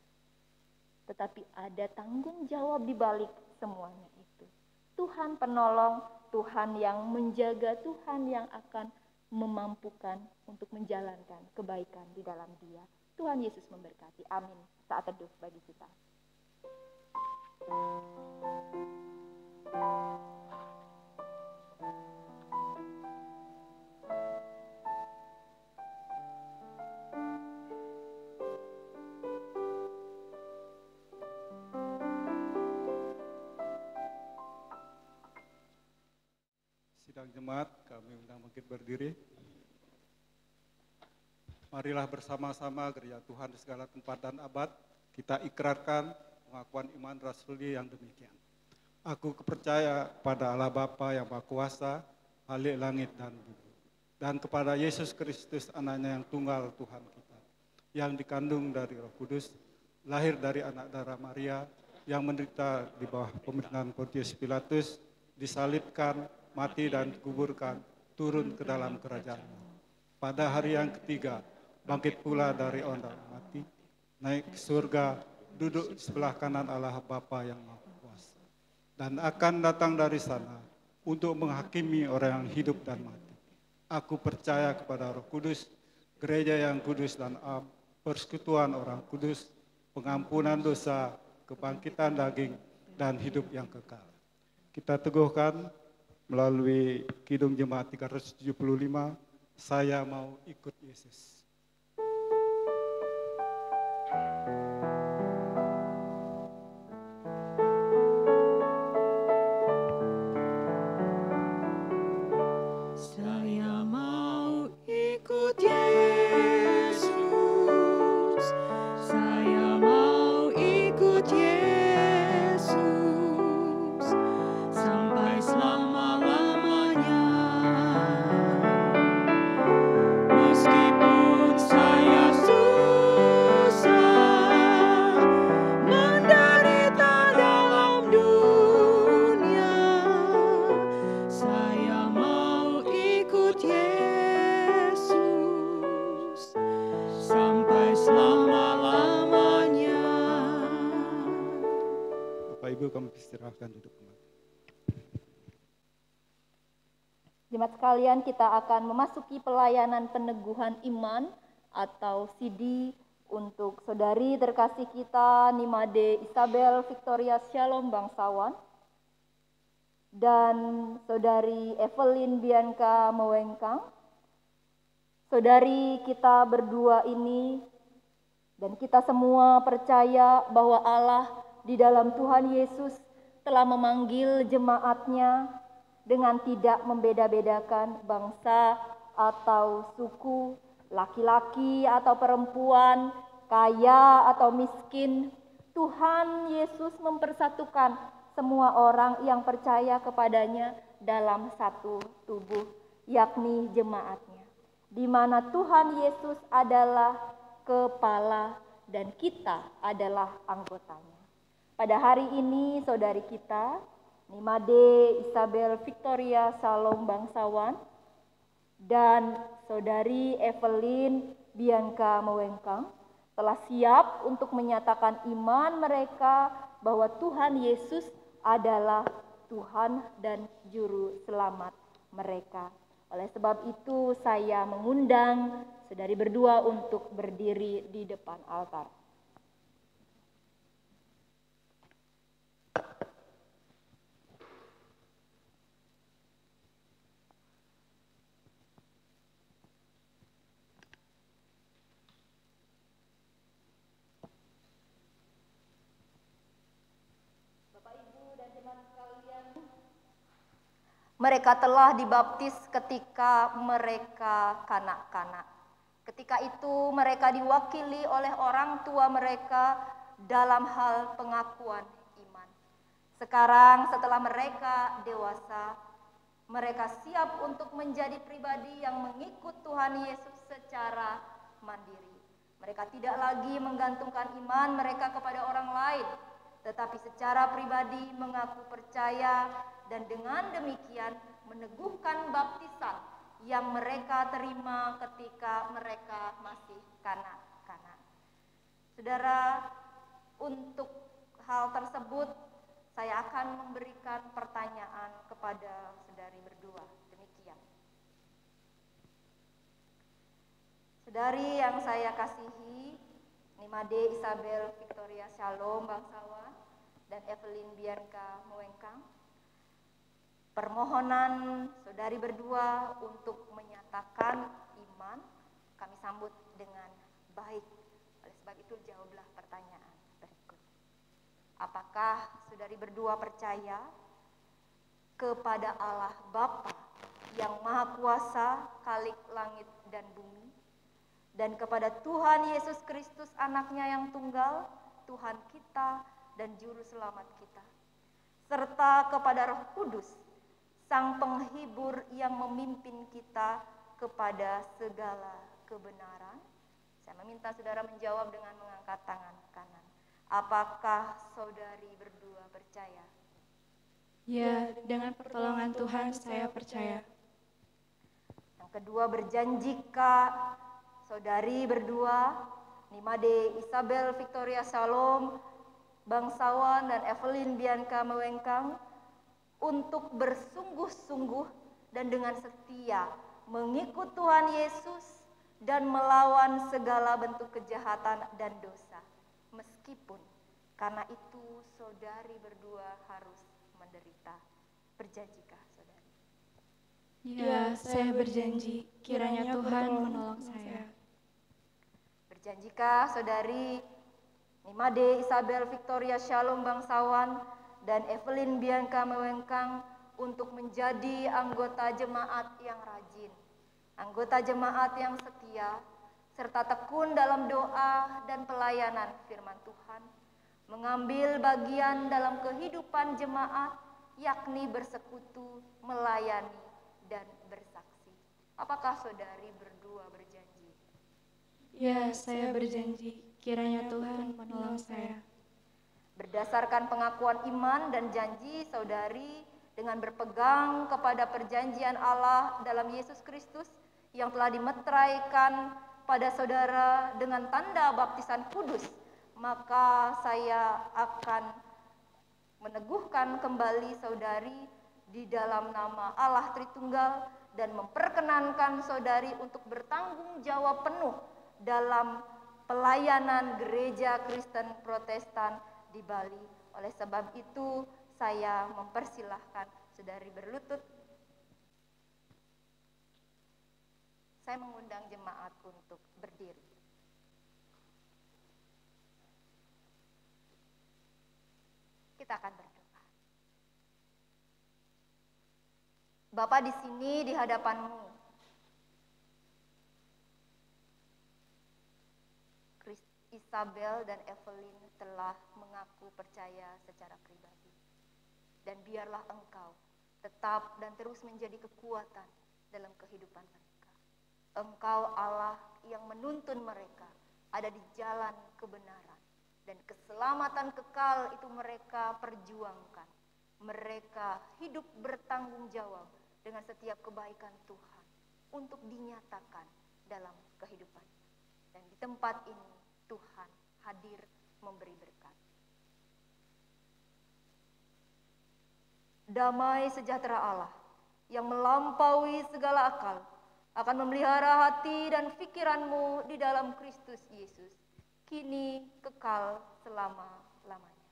Tetapi ada tanggung jawab di balik semuanya itu. Tuhan penolong, Tuhan yang menjaga, Tuhan yang akan memampukan untuk menjalankan kebaikan di dalam Dia. Tuhan Yesus memberkati. Amin. Saat teduh bagi kita. Sidang jemaat, kami undang bangkit berdiri. Marilah bersama-sama gereja Tuhan di segala tempat dan abad, kita ikrarkan pengakuan iman rasuli yang demikian. Aku percaya pada Allah Bapa yang Maha Kuasa, Khalik langit dan bumi, dan kepada Yesus Kristus anaknya yang tunggal Tuhan kita, yang dikandung dari Roh Kudus, lahir dari anak darah Maria, yang menderita di bawah pemerintahan Pontius Pilatus, disalibkan, mati dan dikuburkan, turun ke dalam kerajaan. Pada hari yang ketiga, bangkit pula dari orang mati, naik ke surga, duduk di sebelah kanan Allah Bapa yang Maha Kuasa, dan akan datang dari sana untuk menghakimi orang yang hidup dan mati. Aku percaya kepada Roh Kudus, gereja yang kudus dan am, persekutuan orang kudus, pengampunan dosa, kebangkitan daging, dan hidup yang kekal. Kita teguhkan melalui Kidung Jemaat 375, saya mau ikut Yesus. Saya mau ikut Yesus. Saya mau ikut Yesus sampai selama-lamanya. Meskipun saya susah menderita dalam dunia, saya mau ikut Yesus sampai selama-lamanya. Bapak Ibu kami istirahatkan duduk kembali. Jemaat sekalian, kita akan memasuki pelayanan peneguhan iman atau CD untuk saudari terkasih kita Nimade Isabel Victoria Shalom Bangsawan dan saudari Evelyn Bianca Mewengkang. Saudari kita berdua ini dan kita semua percaya bahwa Allah di dalam Tuhan Yesus telah memanggil jemaatnya dengan tidak membeda-bedakan bangsa atau suku, laki-laki atau perempuan, kaya atau miskin. Tuhan Yesus mempersatukan semua orang yang percaya kepadanya dalam satu tubuh, yakni jemaatnya. Di mana Tuhan Yesus adalah kepala dan kita adalah anggotanya. Pada hari ini saudari kita Nimade Isabel Victoria Shalom Bangsawan dan saudari Evelyn Bianca Mewengkang telah siap untuk menyatakan iman mereka bahwa Tuhan Yesus adalah Tuhan dan Juru Selamat mereka. Oleh sebab itu saya mengundang saudari berdua untuk berdiri di depan altar. Mereka telah dibaptis ketika mereka kanak-kanak. Ketika itu mereka diwakili oleh orang tua mereka dalam hal pengakuan iman. Sekarang setelah mereka dewasa, mereka siap untuk menjadi pribadi yang mengikut Tuhan Yesus secara mandiri. Mereka tidak lagi menggantungkan iman mereka kepada orang lain, tetapi secara pribadi mengaku percaya dan dengan demikian meneguhkan baptisan yang mereka terima ketika mereka masih kanak-kanak. Saudara, untuk hal tersebut saya akan memberikan pertanyaan kepada saudari berdua. Demikian. Saudari yang saya kasihi, Nimade Isabel Victoria Shalom Bangsawan dan Evelyn Bianca Mewengkang, permohonan saudari berdua untuk menyatakan iman kami sambut dengan baik. Oleh sebab itu jawablah pertanyaan berikut. Apakah saudari berdua percaya kepada Allah Bapa yang Maha Kuasa, Khalik langit dan bumi, dan kepada Tuhan Yesus Kristus anaknya yang tunggal, Tuhan kita dan Juru Selamat kita, serta kepada Roh Kudus, Sang Penghibur yang memimpin kita kepada segala kebenaran. Saya meminta saudara menjawab dengan mengangkat tangan kanan. Apakah saudari berdua percaya? Ya, dengan pertolongan Tuhan saya percaya. Yang kedua, berjanjikah saudari berdua, Nimade Isabel Victoria Shalom Bangsawan dan Evelyn Bianca Mewengkang, untuk bersungguh-sungguh dan dengan setia mengikut Tuhan Yesus dan melawan segala bentuk kejahatan dan dosa, meskipun karena itu saudari berdua harus menderita. Berjanjikah saudari? Ya, saya berjanji kiranya Tuhan menolong saya. Berjanjikah saudari Imade Isabel Victoria Shalom Bangsawan, dan Evelyn Bianca Mewengkang untuk menjadi anggota jemaat yang rajin, anggota jemaat yang setia, serta tekun dalam doa dan pelayanan firman Tuhan, mengambil bagian dalam kehidupan jemaat, yakni bersekutu, melayani, dan bersaksi. Apakah saudari berdua berjanji? Ya, saya berjanji, kiranya Tuhan menolong saya. Berdasarkan pengakuan iman dan janji saudari dengan berpegang kepada perjanjian Allah dalam Yesus Kristus yang telah dimeteraikan pada saudara dengan tanda baptisan kudus, maka saya akan meneguhkan kembali saudari di dalam nama Allah Tritunggal dan memperkenankan saudari untuk bertanggung jawab penuh dalam pelayanan Gereja Kristen Protestan di Bali. Oleh sebab itu, saya mempersilahkan saudari berlutut. Saya mengundang jemaat untuk berdiri. Kita akan berdoa. Bapa, di sini di hadapan-Mu, Isabel dan Evelyn telah mengaku percaya secara pribadi. Dan biarlah Engkau tetap dan terus menjadi kekuatan dalam kehidupan mereka. Engkau Allah yang menuntun mereka ada di jalan kebenaran. Dan keselamatan kekal itu mereka perjuangkan. Mereka hidup bertanggung jawab dengan setiap kebaikan Tuhan untuk dinyatakan dalam kehidupannya. Dan di tempat ini Tuhan hadir memberi berkat. Damai sejahtera Allah yang melampaui segala akal akan memelihara hati dan pikiranmu di dalam Kristus Yesus, kini kekal selama-lamanya.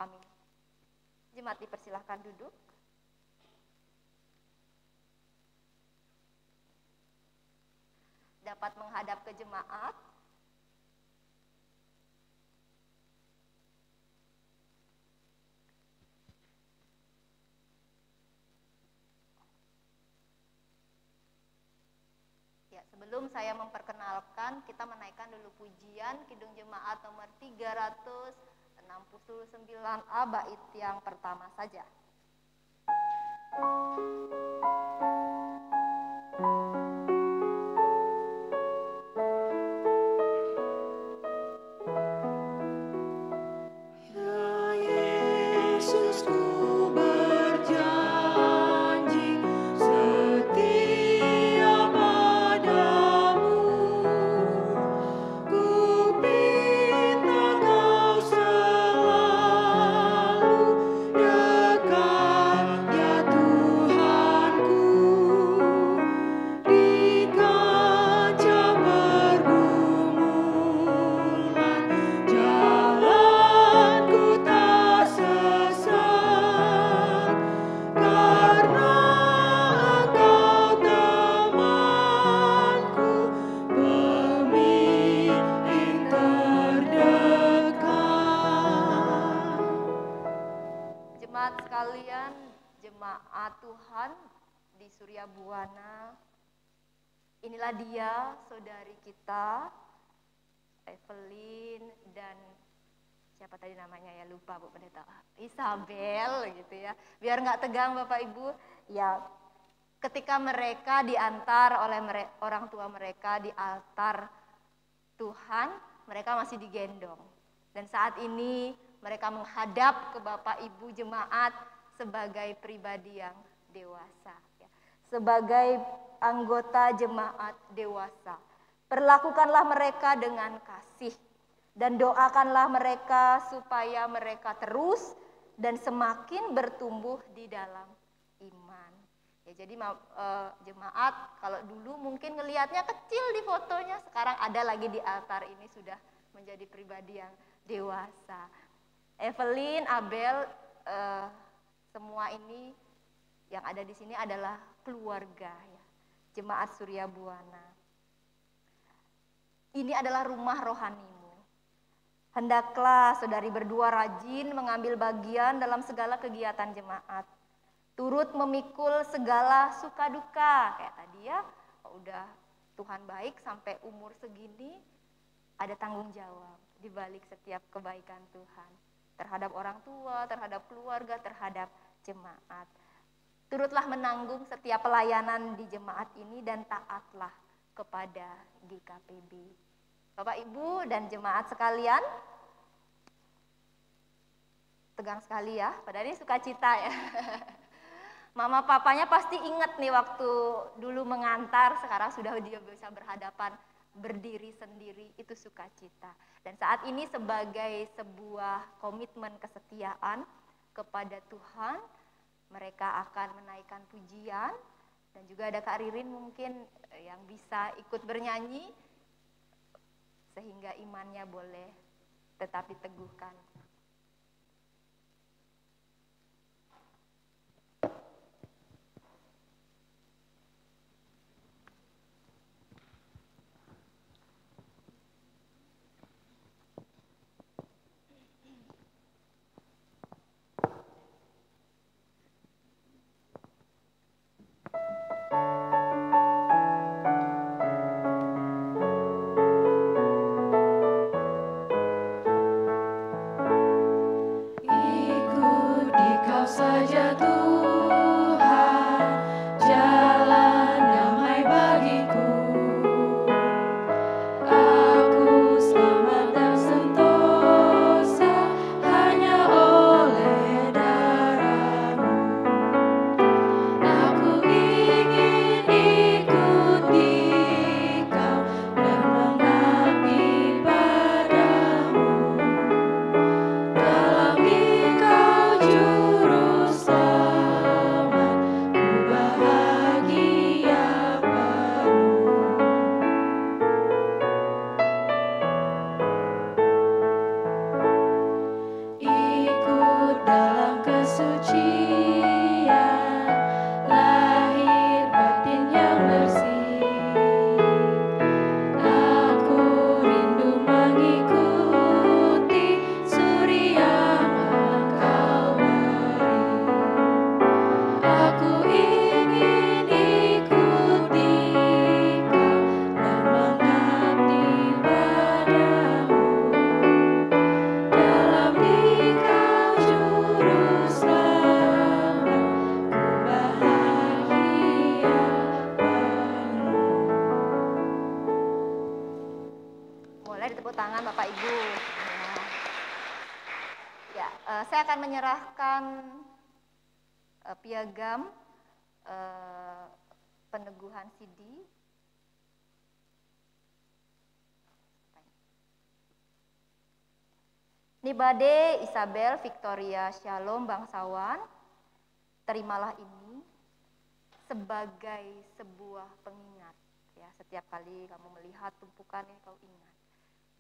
Amin. Jemaat dipersilahkan duduk. Dapat menghadap ke jemaat. Ya, sebelum saya memperkenalkan, kita menaikkan dulu pujian Kidung Jemaat nomor 369A bait yang pertama saja. Jemaat Tuhan di Surya Buana, inilah dia saudari kita, Evelyn dan siapa tadi namanya ya, lupa Bu Pendeta, Isabel gitu ya. Biar nggak tegang Bapak Ibu, ya ketika mereka diantar oleh orang tua mereka di altar Tuhan, mereka masih digendong. Dan saat ini mereka menghadap ke Bapak Ibu jemaat sebagai pribadi yang dewasa, ya. Sebagai anggota jemaat dewasa. Perlakukanlah mereka dengan kasih dan doakanlah mereka supaya mereka terus dan semakin bertumbuh di dalam iman. Ya, jadi jemaat kalau dulu mungkin ngelihatnya kecil di fotonya, sekarang ada lagi di altar ini sudah menjadi pribadi yang dewasa. Evelyn, Abel, semua ini yang ada di sini adalah keluarga ya, Jemaat Surya Buana. Ini adalah rumah rohanimu. Hendaklah saudari berdua rajin mengambil bagian dalam segala kegiatan jemaat. Turut memikul segala suka duka. Kayak tadi ya, udah Tuhan baik sampai umur segini, ada tanggung jawab di balik setiap kebaikan Tuhan. Terhadap orang tua, terhadap keluarga, terhadap jemaat. Turutlah menanggung setiap pelayanan di jemaat ini dan taatlah kepada GKPB. Bapak, Ibu, dan jemaat sekalian, tegang sekali ya, padahal ini sukacita ya. Mama papanya pasti ingat nih waktu dulu mengantar, sekarang sudah dia bisa berhadapan, berdiri sendiri, itu sukacita. Dan saat ini sebagai sebuah komitmen kesetiaan kepada Tuhan, mereka akan menaikkan pujian, dan juga ada Kak Ririn mungkin yang bisa ikut bernyanyi, sehingga imannya boleh tetap diteguhkan. Ikut Dikau saja Tuhan, jalan damai bagiku. Aku selamat dan sentosa hanya oleh darah-Mu. Aku ingin ikut Dikau dan mengabdi padamu. Dalam Dikau juru selamat, ku bahagia penuh. Ikut dalam kesucian, lahir batin yang bersih. Aku rindu mengikuti suri yang Engkau beri. Aku ingin ikut Dikau dan mengabdi padamu. Dalam Dikau juru selamat, ku bahagia penuh. Boleh ditepuk tangan Bapak Ibu. Ya, saya akan menyerahkan piagam peneguhan CD. Nibade Isabel Victoria Shalom bangsawan, terimalah ini sebagai sebuah pengingat. Ya, setiap kali kamu melihat tumpukan ini kau ingat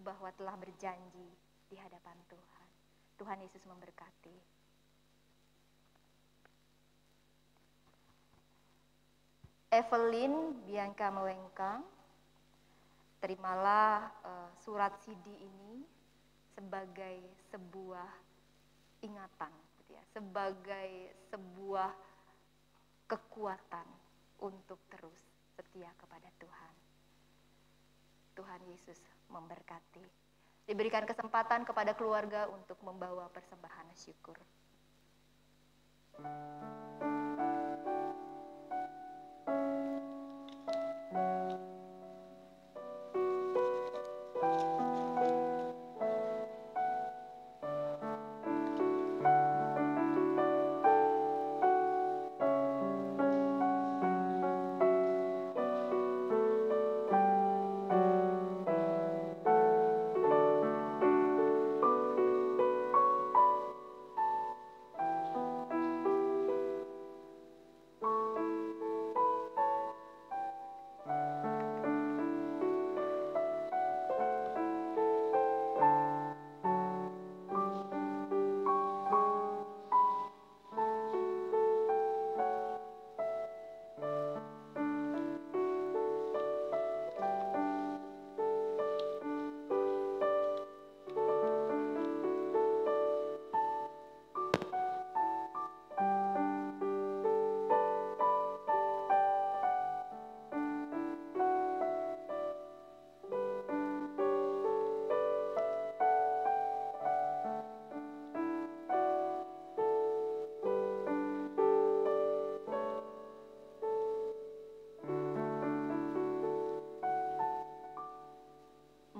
bahwa telah berjanji di hadapan Tuhan. Tuhan Yesus memberkati. Evelyn Bianca Mewengkang, terimalah surat CD ini sebagai sebuah ingatan, gitu ya, sebagai sebuah kekuatan untuk terus setia kepada Tuhan. Tuhan Yesus memberkati. Diberikan kesempatan kepada keluarga untuk membawa persembahan syukur.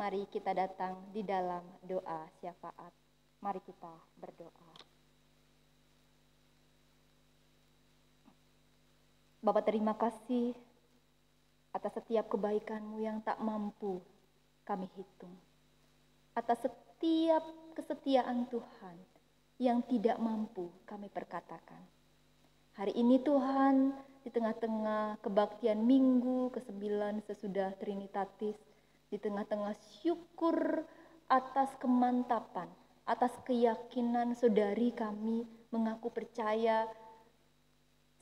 mari kita datang di dalam doa syafaat. Mari kita berdoa. Bapa, terima kasih atas setiap kebaikan-Mu yang tak mampu kami hitung. Atas setiap kesetiaan Tuhan yang tidak mampu kami perkatakan. Hari ini Tuhan, di tengah-tengah kebaktian minggu ke-9 sesudah Trinitatis, di tengah-tengah syukur atas kemantapan, atas keyakinan saudari kami mengaku percaya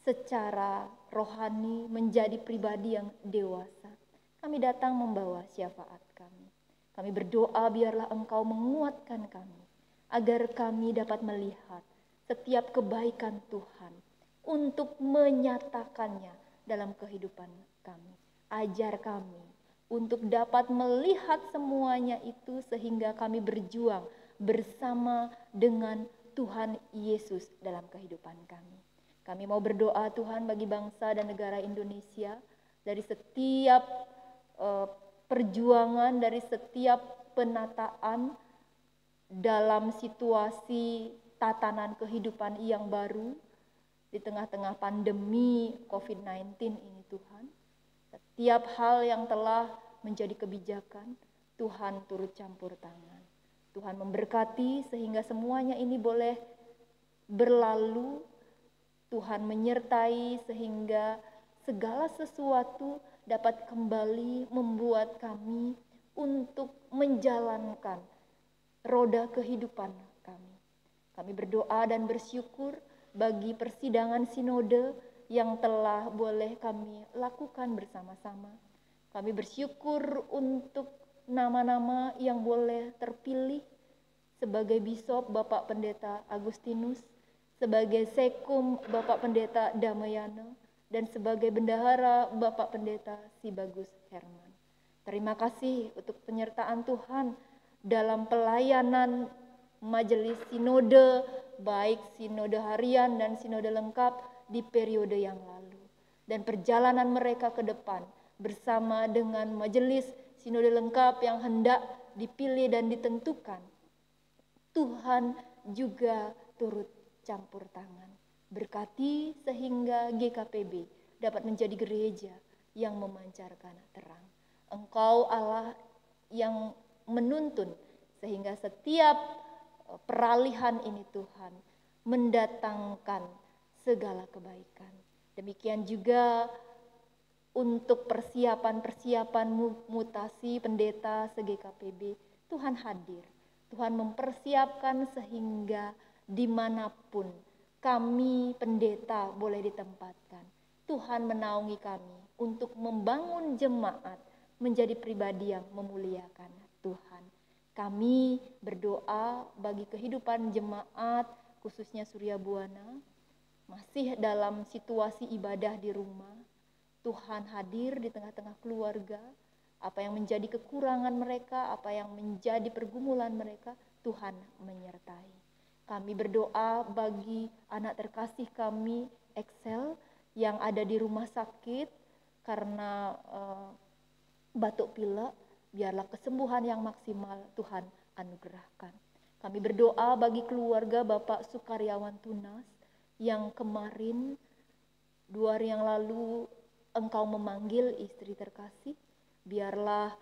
secara rohani menjadi pribadi yang dewasa. Kami datang membawa syafaat kami. Kami berdoa biarlah Engkau menguatkan kami, agar kami dapat melihat setiap kebaikan Tuhan untuk menyatakannya dalam kehidupan kami. Ajar kami untuk dapat melihat semuanya itu sehingga kami berjuang bersama dengan Tuhan Yesus dalam kehidupan kami. Kami mau berdoa Tuhan bagi bangsa dan negara Indonesia, dari setiap perjuangan, dari setiap penataan dalam situasi tatanan kehidupan yang baru di tengah-tengah pandemi COVID-19 ini Tuhan. Setiap hal yang telah menjadi kebijakan, Tuhan turut campur tangan. Tuhan memberkati sehingga semuanya ini boleh berlalu. Tuhan menyertai sehingga segala sesuatu dapat kembali membuat kami untuk menjalankan roda kehidupan kami. Kami berdoa dan bersyukur bagi persidangan sinode yang telah boleh kami lakukan bersama-sama. Kami bersyukur untuk nama-nama yang boleh terpilih sebagai Bisop Bapak Pendeta Agustinus, sebagai Sekum Bapak Pendeta Damayana, dan sebagai Bendahara Bapak Pendeta Sibagus Herman. Terima kasih untuk penyertaan Tuhan dalam pelayanan majelis sinode, baik sinode harian dan sinode lengkap di periode yang lalu. Dan perjalanan mereka ke depan bersama dengan majelis sinode lengkap yang hendak dipilih dan ditentukan. Tuhan juga turut campur tangan. Berkati sehingga GKPB dapat menjadi gereja yang memancarkan terang. Engkau Allah yang menuntun sehingga setiap peralihan ini Tuhan mendatangkan segala kebaikan. Demikian juga untuk persiapan-persiapan mutasi pendeta se-GKPB, Tuhan hadir. Tuhan mempersiapkan sehingga dimanapun kami pendeta boleh ditempatkan. Tuhan menaungi kami untuk membangun jemaat menjadi pribadi yang memuliakan Tuhan. Kami berdoa bagi kehidupan jemaat, khususnya Surya Buana, masih dalam situasi ibadah di rumah. Tuhan hadir di tengah-tengah keluarga. Apa yang menjadi kekurangan mereka, apa yang menjadi pergumulan mereka, Tuhan menyertai. Kami berdoa bagi anak terkasih kami, Excel, yang ada di rumah sakit karena batuk pilek. Biarlah kesembuhan yang maksimal Tuhan anugerahkan. Kami berdoa bagi keluarga Bapak Sukaryawan Tunas yang kemarin 2 hari yang lalu Engkau memanggil istri terkasih. Biarlah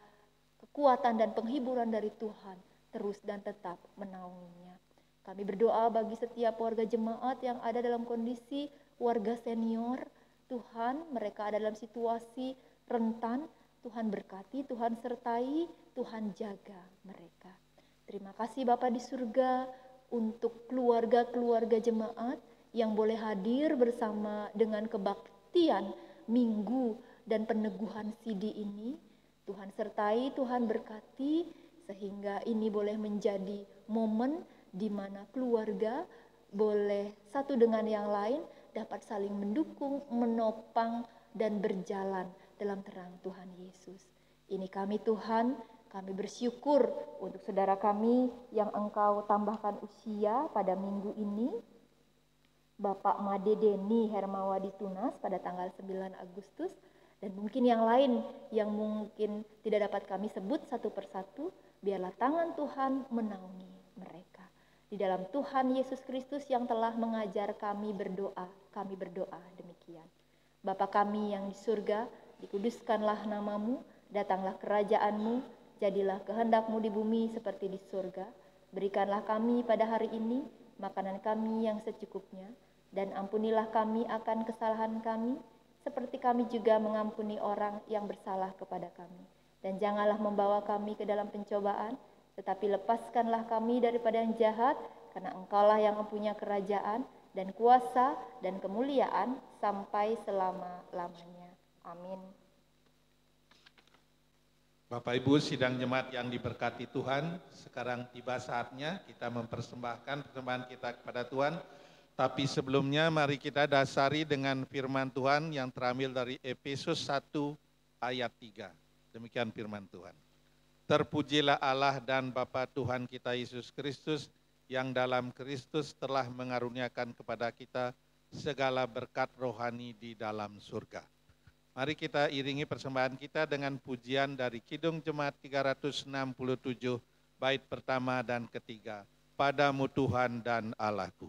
kekuatan dan penghiburan dari Tuhan terus dan tetap menaunginya. Kami berdoa bagi setiap warga jemaat yang ada dalam kondisi warga senior. Tuhan, mereka ada dalam situasi rentan. Tuhan berkati, Tuhan sertai, Tuhan jaga mereka. Terima kasih Bapa di surga untuk keluarga-keluarga jemaat yang boleh hadir bersama dengan kebaktian minggu dan peneguhan CD ini. Tuhan sertai, Tuhan berkati, sehingga ini boleh menjadi momen di mana keluarga boleh satu dengan yang lain dapat saling mendukung, menopang, dan berjalan dalam terang Tuhan Yesus. Ini kami Tuhan, kami bersyukur untuk saudara kami yang Engkau tambahkan usia pada minggu ini. Bapak Made Deni Hermawadi Tunas pada tanggal 9 Agustus Dan mungkin yang lain yang mungkin tidak dapat kami sebut satu persatu, biarlah tangan Tuhan menaungi mereka. Di dalam Tuhan Yesus Kristus yang telah mengajar kami berdoa demikian. Bapa kami yang di surga, dikuduskanlah namamu, datanglah kerajaan-Mu, jadilah kehendak-Mu di bumi seperti di surga. Berikanlah kami pada hari ini makanan kami yang secukupnya, dan ampunilah kami akan kesalahan kami, seperti kami juga mengampuni orang yang bersalah kepada kami. Dan janganlah membawa kami ke dalam pencobaan, tetapi lepaskanlah kami daripada yang jahat, karena Engkaulah yang mempunyai kerajaan dan kuasa dan kemuliaan sampai selama-lamanya. Amin. Bapak Ibu sidang jemaat yang diberkati Tuhan, sekarang tiba saatnya kita mempersembahkan persembahan kita kepada Tuhan. Tapi sebelumnya mari kita dasari dengan firman Tuhan yang terambil dari Efesus 1 ayat 3. Demikian firman Tuhan. Terpujilah Allah dan Bapa Tuhan kita Yesus Kristus, yang dalam Kristus telah mengaruniakan kepada kita segala berkat rohani di dalam surga. Mari kita iringi persembahan kita dengan pujian dari Kidung Jemaat 367, bait pertama dan ketiga. Padamu Tuhan dan Allahku.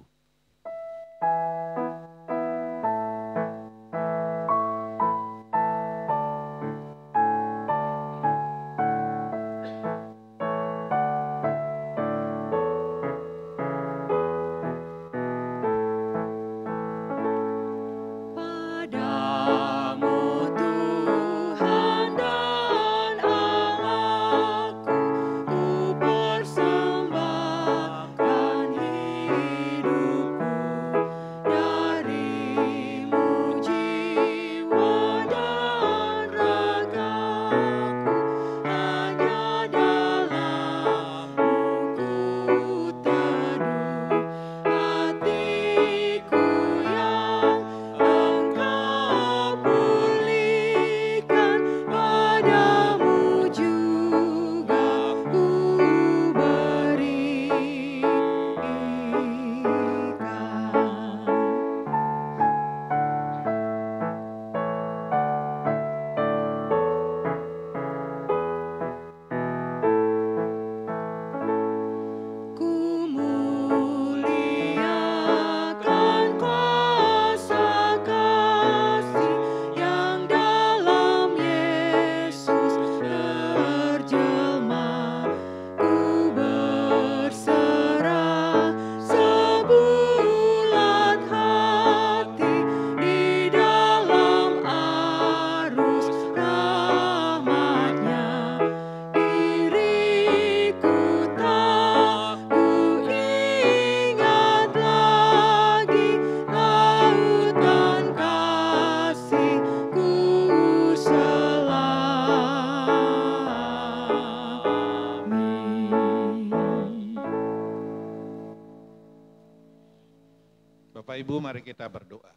Bapak Ibu, mari kita berdoa.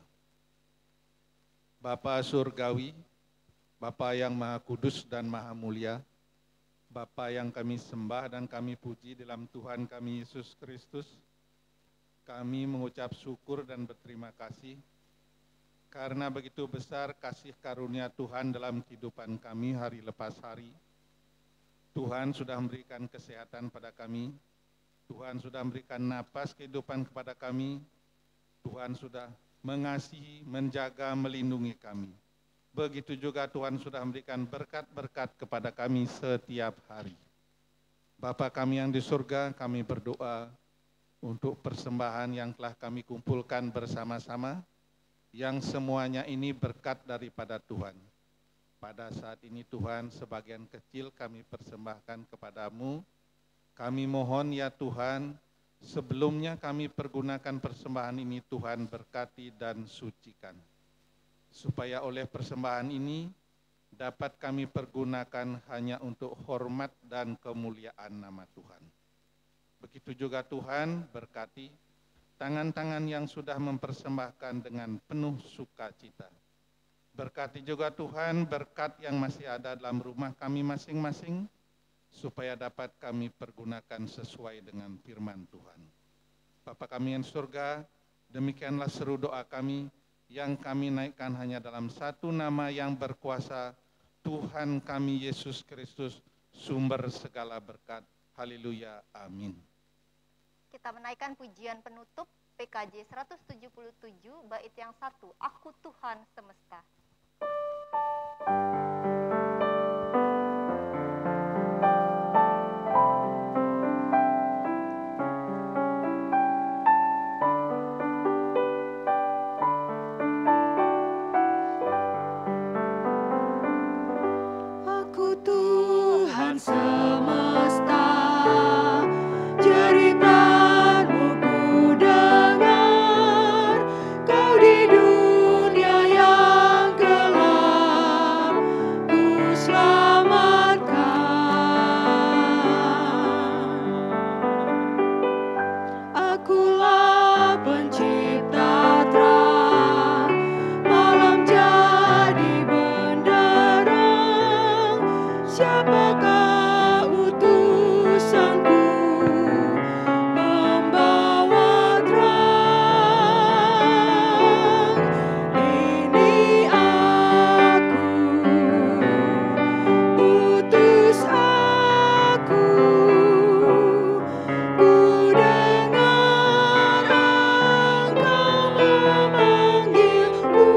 Bapa Surgawi, Bapa yang Maha Kudus dan Maha Mulia, Bapa yang kami sembah dan kami puji dalam Tuhan kami Yesus Kristus, kami mengucap syukur dan berterima kasih karena begitu besar kasih karunia Tuhan dalam kehidupan kami hari lepas hari. Tuhan sudah memberikan kesehatan pada kami, Tuhan sudah memberikan napas kehidupan kepada kami, Tuhan sudah mengasihi, menjaga, melindungi kami. Begitu juga Tuhan sudah memberikan berkat-berkat kepada kami setiap hari. Bapa kami yang di surga, kami berdoa untuk persembahan yang telah kami kumpulkan bersama-sama, yang semuanya ini berkat daripada Tuhan. Pada saat ini Tuhan, sebagian kecil kami persembahkan kepadamu. Kami mohon ya Tuhan, sebelumnya kami pergunakan persembahan ini Tuhan berkati dan sucikan. Supaya oleh persembahan ini dapat kami pergunakan hanya untuk hormat dan kemuliaan nama Tuhan. Begitu juga Tuhan berkati tangan-tangan yang sudah mempersembahkan dengan penuh sukacita. Berkati juga Tuhan berkat yang masih ada dalam rumah kami masing-masing, supaya dapat kami pergunakan sesuai dengan firman Tuhan. Bapa kami yang surga, demikianlah seru doa kami, yang kami naikkan hanya dalam satu nama yang berkuasa, Tuhan kami Yesus Kristus, sumber segala berkat. Haleluya, amin. Kita menaikkan pujian penutup PKJ 177 bait yang 1, Aku Tuhan Semesta. Aku Tuhan semesta, jeritanmu ku dengar, kau di dunia yang gelap, ku selamatkan. Akulah pencipta terang, malam jadi benderang, siapakah utusanku membawa terang? Ini aku, utus aku, ku dengar engkau memanggilku.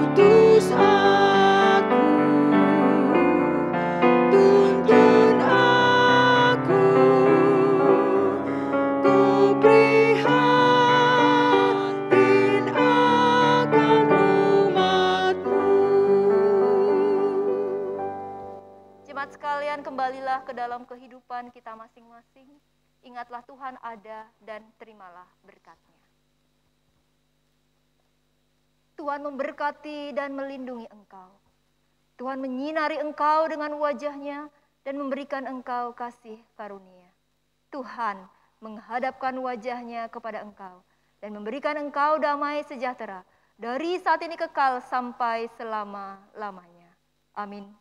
Utus aku, tuntun aku, ku prihatin akan umatmu. Jemaat sekalian, kembalilah ke dalam kehidupan kita masing-masing. Ingatlah Tuhan ada dan terimalah berkat-Nya. Tuhan memberkati dan melindungi engkau. Tuhan menyinari engkau dengan wajah-Nya dan memberikan engkau kasih karunia. Tuhan menghadapkan wajah-Nya kepada engkau dan memberikan engkau damai sejahtera dari saat ini kekal sampai selama-lamanya. Amin.